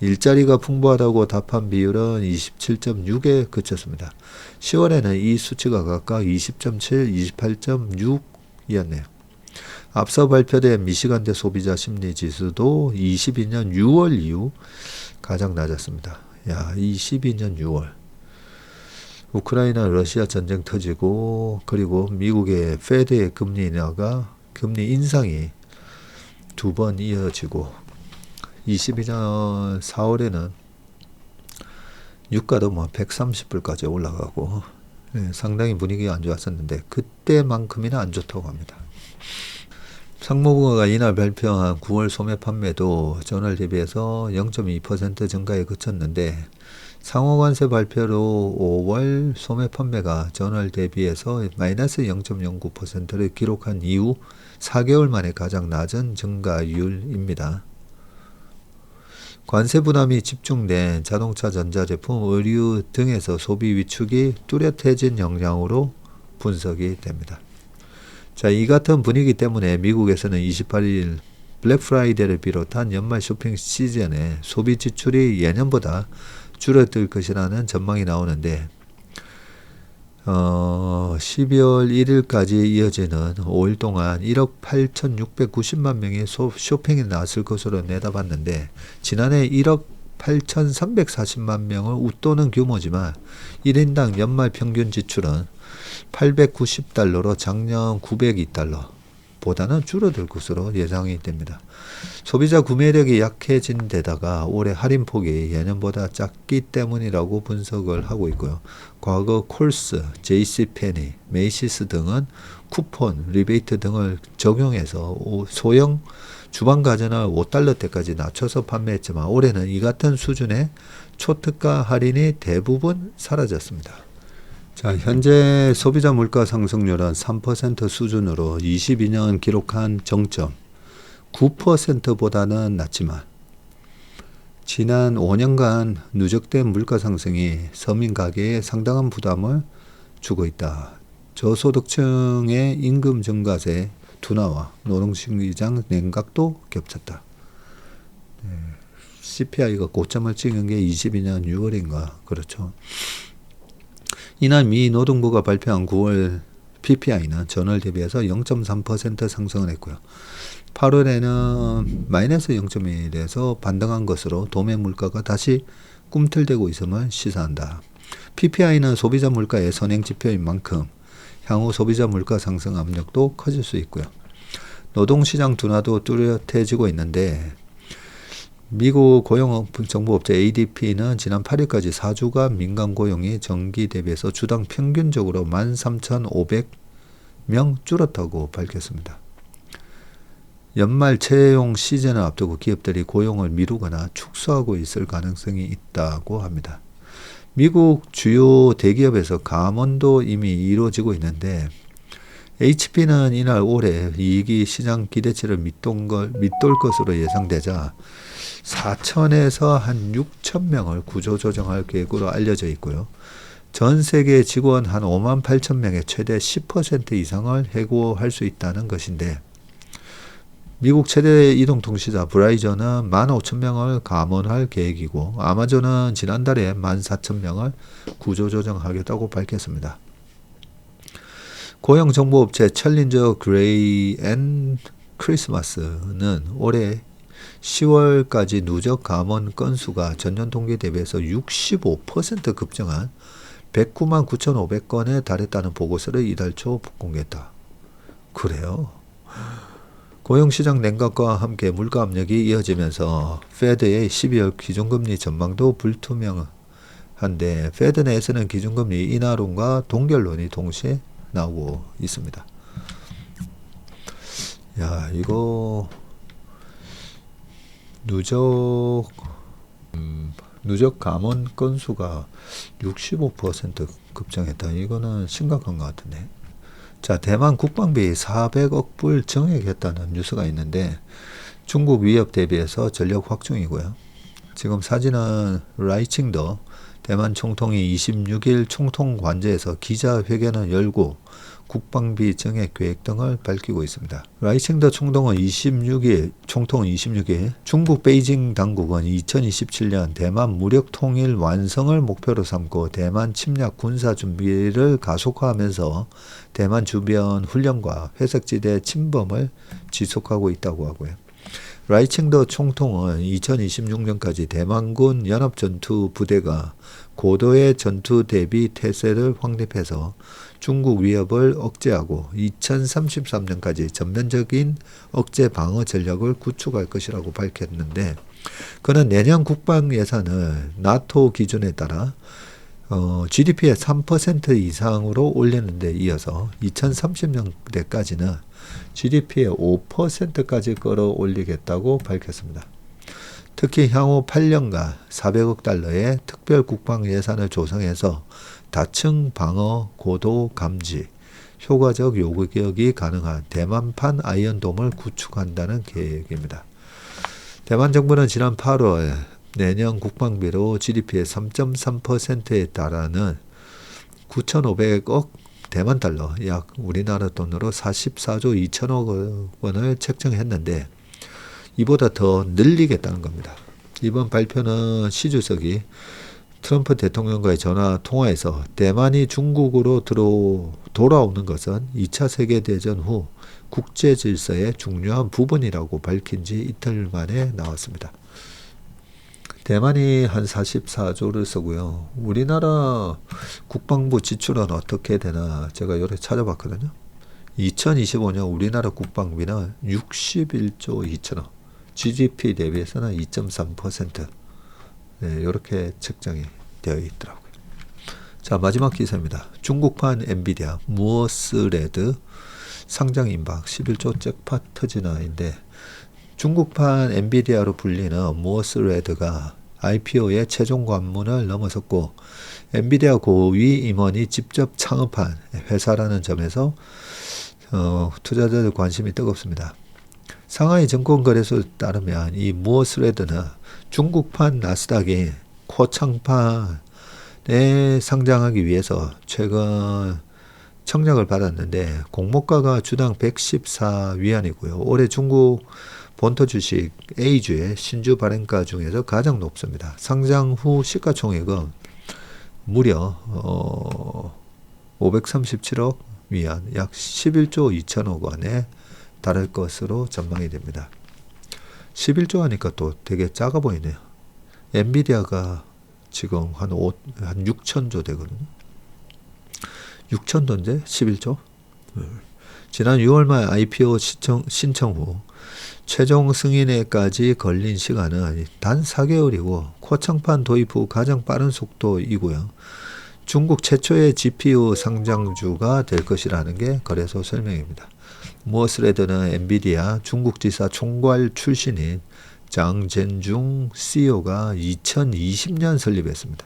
일자리가 풍부하다고 답한 비율은 27.6에 그쳤습니다. 10월에는 이 수치가 각각 20.7, 28.6이었네요. 앞서 발표된 미시간대 소비자 심리 지수도 22년 6월 이후 가장 낮았습니다. 22년 6월. 우크라이나 러시아 전쟁 터지고, 그리고 미국의 페드의 금리 인하가 금리 인상이 두 번 이어지고, 22년 4월에는 유가도 130불까지 올라가고, 상당히 분위기가 안 좋았었는데 그때만큼이나 안 좋다고 합니다. 상무부가 이날 발표한 9월 소매 판매도 전월 대비해서 0.2% 증가에 그쳤는데, 상호관세 발표로 5월 소매 판매가 전월 대비해서 마이너스 0.09%를 기록한 이후 4개월 만에 가장 낮은 증가율입니다. 관세 부담이 집중된 자동차, 전자제품, 의류 등에서 소비 위축이 뚜렷해진 영향으로 분석이 됩니다. 자, 이 같은 분위기 때문에 미국에서는 28일 블랙 프라이데이를 비롯한 연말 쇼핑 시즌에 소비 지출이 예년보다 줄어들 것이라는 전망이 나오는데, 12월 1일까지 이어지는 5일 동안 1억 8,690만 명이 쇼핑에 나설 것으로 내다봤는데, 지난해 1억 8,340만 명을 웃도는 규모지만 1인당 연말 평균 지출은 890달러로 작년 902달러 보다는 줄어들 것으로 예상이 됩니다. 소비자 구매력이 약해진 데다가 올해 할인폭이 예년보다 작기 때문이라고 분석을 하고 있고요. 과거 콜스, JCPenney, 메이시스 등은 쿠폰, 리베이트 등을 적용해서 소형 주방가전을 5달러대까지 낮춰서 판매했지만 올해는 이 같은 수준의 초특가 할인이 대부분 사라졌습니다. 자, 현재 소비자 물가 상승률은 3% 수준으로 22년 기록한 정점 9%보다는 낮지만, 지난 5년간 누적된 물가 상승이 서민 가계에 상당한 부담을 주고 있다. 저소득층의 임금 증가세 둔화와 노동시장 냉각도 겹쳤다. CPI가 고점을 찍은 게 22년 6월인가 그렇죠. 이날 미 노동부가 발표한 9월 PPI는 전월 대비해서 0.3% 상승을 했고요. 8월에는 마이너스 0.1에서 반등한 것으로 도매 물가가 다시 꿈틀대고 있음을 시사한다. PPI는 소비자 물가의 선행 지표인 만큼 향후 소비자 물가 상승 압력도 커질 수 있고요. 노동시장 둔화도 뚜렷해지고 있는데, 미국 고용정보업체 ADP는 지난 8일까지 4주간 민간 고용이 전기 대비해서 주당 평균적으로 13,500명 줄었다고 밝혔습니다. 연말 채용 시즌을 앞두고 기업들이 고용을 미루거나 축소하고 있을 가능성이 있다고 합니다. 미국 주요 대기업에서 감원도 이미 이루어지고 있는데, HP는 이날 올해 이익이 시장 기대치를 밑돌 것으로 예상되자 4천에서 한 6천 명을 구조조정할 계획으로 알려져 있고요. 전 세계 직원 한 5만 8천 명의 최대 10% 이상을 해고할 수 있다는 것인데 미국 최대 이동통신사 브라이전은 15,000명을 감원할 계획이고 아마존은 지난달에 14,000명을 구조조정하겠다고 밝혔습니다. 고용정보업체 챌린저 그레이 앤 크리스마스는 올해 10월까지 누적 감원 건수가 전년 동기 대비해서 65% 급증한 109만 9,500건에 달했다는 보고서를 이달 초 공개했다. 그래요? 고용시장 냉각과 함께 물가 압력이 이어지면서 페드의 12월 기준금리 전망도 불투명한데 페드 내에서는 기준금리 인하론과 동결론이 동시에 나오고 있습니다. 야, 이거 누적 감원 건수가 65% 급증했다. 이거는 심각한 것 같은데. 자, 대만 국방비 400억 불 증액했다는 뉴스가 있는데 중국 위협 대비해서 전력 확충이고요. 지금 사진은 라이칭더 대만 총통이 26일 총통관제에서 기자회견을 열고 국방비 증액 계획 등을 밝히고 있습니다. 라이칭더 총통은 26일 중국 베이징 당국은 2027년 대만 무력 통일 완성을 목표로 삼고 대만 침략 군사 준비를 가속화하면서 대만 주변 훈련과 회색지대 침범을 지속하고 있다고 하고요. 라이칭더 총통은 2026년까지 대만군 연합전투부대가 고도의 전투 대비 태세를 확립해서 중국 위협을 억제하고 2033년까지 전면적인 억제 방어 전략을 구축할 것이라고 밝혔는데 그는 내년 국방 예산을 나토 기준에 따라 GDP의 3% 이상으로 올리는 데 이어서 2030년대까지는 GDP의 5%까지 끌어올리겠다고 밝혔습니다. 특히 향후 8년간 400억 달러의 특별 국방 예산을 조성해서 다층 방어 고도 감지, 효과적 요격이 가능한 대만판 아이언돔을 구축한다는 계획입니다. 대만 정부는 지난 8월 내년 국방비로 GDP의 3.3%에 달하는 9,500억 대만 달러, 약 우리나라 돈으로 44조 2천억 원을 책정했는데 이보다 더 늘리겠다는 겁니다. 이번 발표는 시 주석이 트럼프 대통령과의 전화 통화에서 대만이 중국으로 돌아오는 것은 2차 세계대전 후 국제 질서의 중요한 부분이라고 밝힌 지 이틀 만에 나왔습니다. 대만이 한 44조를 쓰고요. 우리나라 국방부 지출은 어떻게 되나 제가 요래 찾아봤거든요. 2025년 우리나라 국방비는 61조 2천억, GDP 대비해서는 2.3%. 네, 이렇게 책정이 되어 있더라고요. 자, 마지막 기사입니다. 중국판 엔비디아 무어스레드 상장 임박 11조 잭팟 터지나인데 중국판 엔비디아로 불리는 무어스레드가 IPO의 최종 관문을 넘어섰고 엔비디아 고위 임원이 직접 창업한 회사라는 점에서 투자자들 관심이 뜨겁습니다. 상하이 증권거래소에 따르면 이 무어스레드는 중국판 나스닥이 코창판에 상장하기 위해서 최근 청약을 받았는데 공모가가 주당 114위안이고요. 올해 중국 본토 주식 A주의 신주 발행가 중에서 가장 높습니다. 상장 후 시가총액은 무려 537억 위안, 약 11조 2천억 원에 달할 것으로 전망이 됩니다. 11조 하니까 또 되게 작아 보이네요. 엔비디아가 지금 한 6천조 되거든요. 6천조인데 11조? 지난 6월 말 IPO 신청 후 최종 승인에까지 걸린 시간은 단 4개월이고 코창판 도입 후 가장 빠른 속도이고요. 중국 최초의 GPU 상장주가 될 것이라는 게 거래소 설명입니다. 무어스레드는 엔비디아 중국지사 총괄 출신인 장젠중 CEO가 2020년 설립했습니다.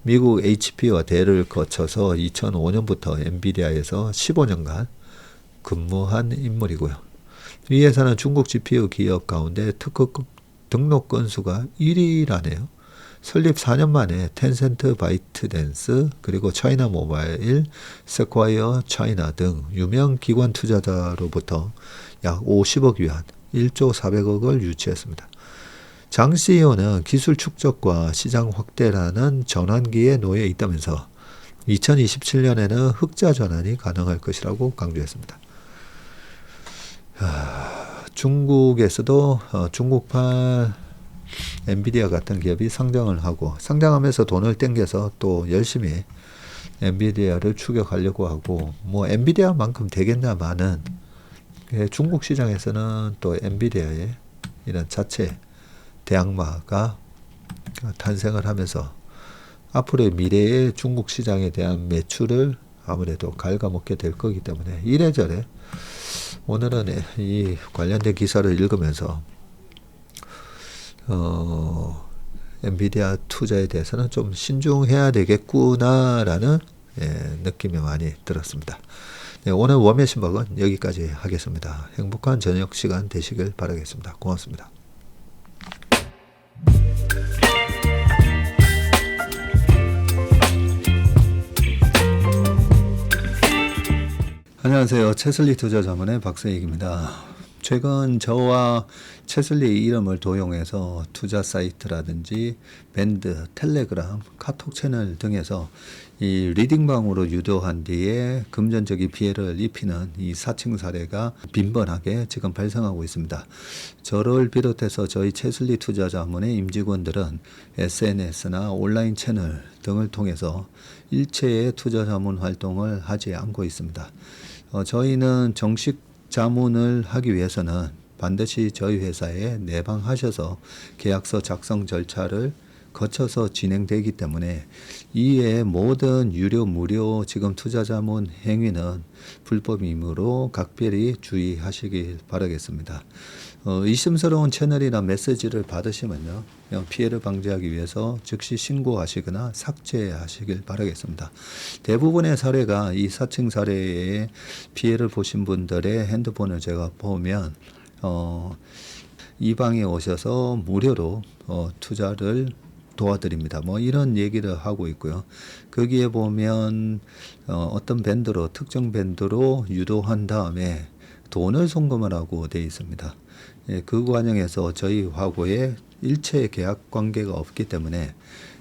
미국 HP와 델을 거쳐서 2005년부터 엔비디아에서 15년간 근무한 인물이고요. 이 회사는 중국 GPU 기업 가운데 특허 등록 건수가 1위라네요. 설립 4년 만에 텐센트, 바이트댄스, 그리고 차이나 모바일, 세콰이어 차이나 등 유명 기관 투자자로부터 약 50억 위안, 1조 400억을 유치했습니다. 장 CEO는 기술 축적과 시장 확대라는 전환기에 놓여 있다면서 2027년에는 흑자 전환이 가능할 것이라고 강조했습니다. 중국에서도 중국판 엔비디아 같은 기업이 상장을 하고 상장하면서 돈을 땡겨서 또 열심히 엔비디아를 추격하려고 하고 뭐 엔비디아만큼 되겠나마는 중국 시장에서는 또 엔비디아의 이런 자체 대항마가 탄생을 하면서 앞으로의 미래의 중국 시장에 대한 매출을 아무래도 갉아먹게 될 거기 때문에 이래저래 오늘은 이 관련된 기사를 읽으면서 엔비디아 투자에 대해서는 좀 신중해야 되겠구나라는 느낌이 많이 들었습니다. 네, 오늘 웜의 신박은 여기까지 하겠습니다. 행복한 저녁 시간 되시길 바라겠습니다. 고맙습니다. 안녕하세요. 채슬리 투자자문의 박세익입니다. 최근 저와 채슬리 이름을 도용해서 투자 사이트라든지 밴드, 텔레그램, 카톡 채널 등에서 이 리딩방으로 유도한 뒤에 금전적인 피해를 입히는 이 사칭 사례가 빈번하게 지금 발생하고 있습니다. 저를 비롯해서 저희 채슬리 투자자문의 임직원들은 SNS나 온라인 채널 등을 통해서 일체의 투자자문 활동을 하지 않고 있습니다. 저희는 정식 자문을 하기 위해서는 반드시 저희 회사에 내방하셔서 계약서 작성 절차를 거쳐서 진행되기 때문에 이외의 모든 유료 무료 지금 투자자문 행위는 불법이므로 각별히 주의하시길 바라겠습니다. 의심스러운 채널이나 메시지를 받으시면요, 피해를 방지하기 위해서 즉시 신고하시거나 삭제하시길 바라겠습니다. 대부분의 사례가 이 사칭 사례에 피해를 보신 분들의 핸드폰을 제가 보면 이 방에 오셔서 무료로 투자를 도와드립니다. 뭐 이런 얘기를 하고 있고요. 거기에 보면 어떤 밴드로 특정 밴드로 유도한 다음에 돈을 송금을 하고 되어 있습니다. 그 과정에서 저희하고의 일체 계약 관계가 없기 때문에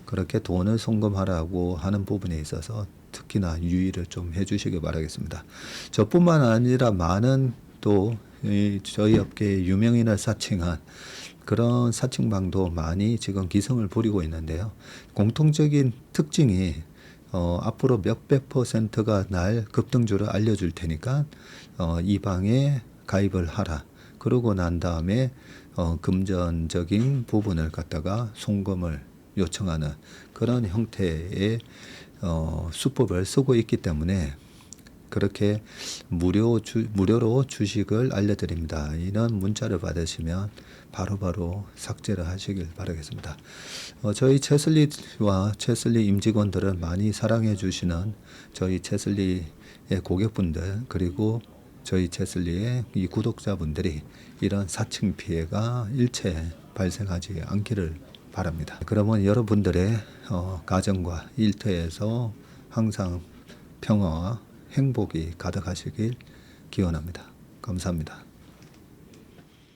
그렇게 돈을 송금하라고 하는 부분에 있어서 특히나 유의를 좀 해주시기 바라겠습니다. 저뿐만 아니라 많은 또 저희 업계의 유명인을 사칭한 그런 사칭방도 많이 지금 기승을 부리고 있는데요. 공통적인 특징이 앞으로 몇백 %가 날 급등주를 알려줄 테니까 이 방에 가입을 하라. 그러고 난 다음에 금전적인 부분을 갖다가 송금을 요청하는 그런 형태의 수법을 쓰고 있기 때문에 그렇게 무료로 주식을 알려드립니다. 이런 문자를 받으시면 바로바로 삭제를 하시길 바라겠습니다. 저희 채슬리와 채슬리 임직원들을 많이 사랑해 주시는 저희 채슬리의 고객분들 그리고 저희 채슬리의 이 구독자분들이 이런 사칭 피해가 일체 발생하지 않기를 바랍니다. 그러면 여러분들의 가정과 일터에서 항상 평화와 행복이 가득하시길 기원합니다. 감사합니다.